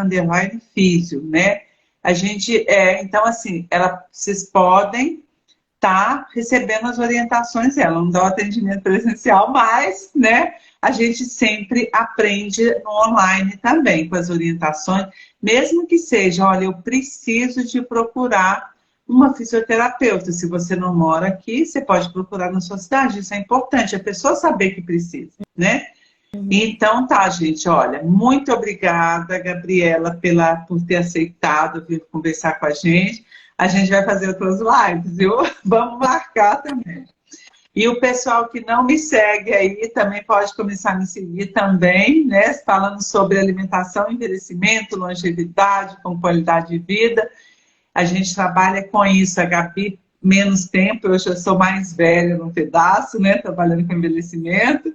_Físio, né? A gente, então, assim, vocês podem tá recebendo as orientações dela. Não dá o atendimento presencial, mas, né, a gente sempre aprende no online também, com as orientações, mesmo que seja, olha, eu preciso de procurar uma fisioterapeuta. Se você não mora aqui, você pode procurar na sua cidade. Isso é importante, a pessoa saber que precisa, né? Então tá, gente, olha, muito obrigada, Gabriela, por ter aceitado vir conversar com a gente. A gente vai fazer outras lives, viu? Vamos marcar também. E o pessoal que não me segue aí também pode começar a me seguir também, né? Falando sobre alimentação, envelhecimento, longevidade, com qualidade de vida. A gente trabalha com isso, a Gabi menos tempo, eu já sou mais velha num pedaço, né? Trabalhando com envelhecimento.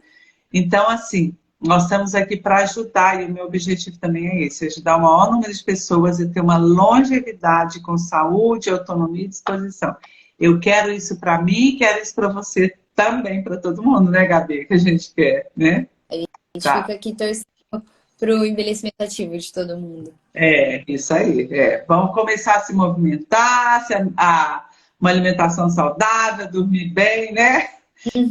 Então, assim, nós estamos aqui para ajudar, e o meu objetivo também é esse, ajudar o maior número de pessoas a ter uma longevidade com saúde, autonomia e disposição. Eu quero isso para mim, quero isso para você também, para todo mundo, né, Gabi? Que a gente quer, né? A gente Tá. fica aqui torcendo para o envelhecimento ativo de todo mundo. Isso aí. Vamos começar a se movimentar, uma alimentação saudável, dormir bem, né?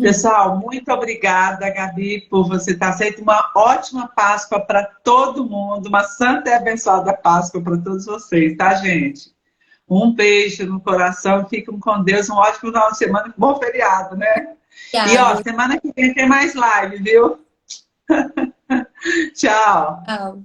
Pessoal, muito obrigada, Gabi, por você estar aceito. Uma ótima Páscoa para todo mundo, uma santa e abençoada Páscoa para todos vocês, tá, gente? Um beijo no coração, fiquem com Deus, um ótimo final de semana, bom feriado, né? E ó, semana que vem tem mais live, viu? Tchau. Tchau.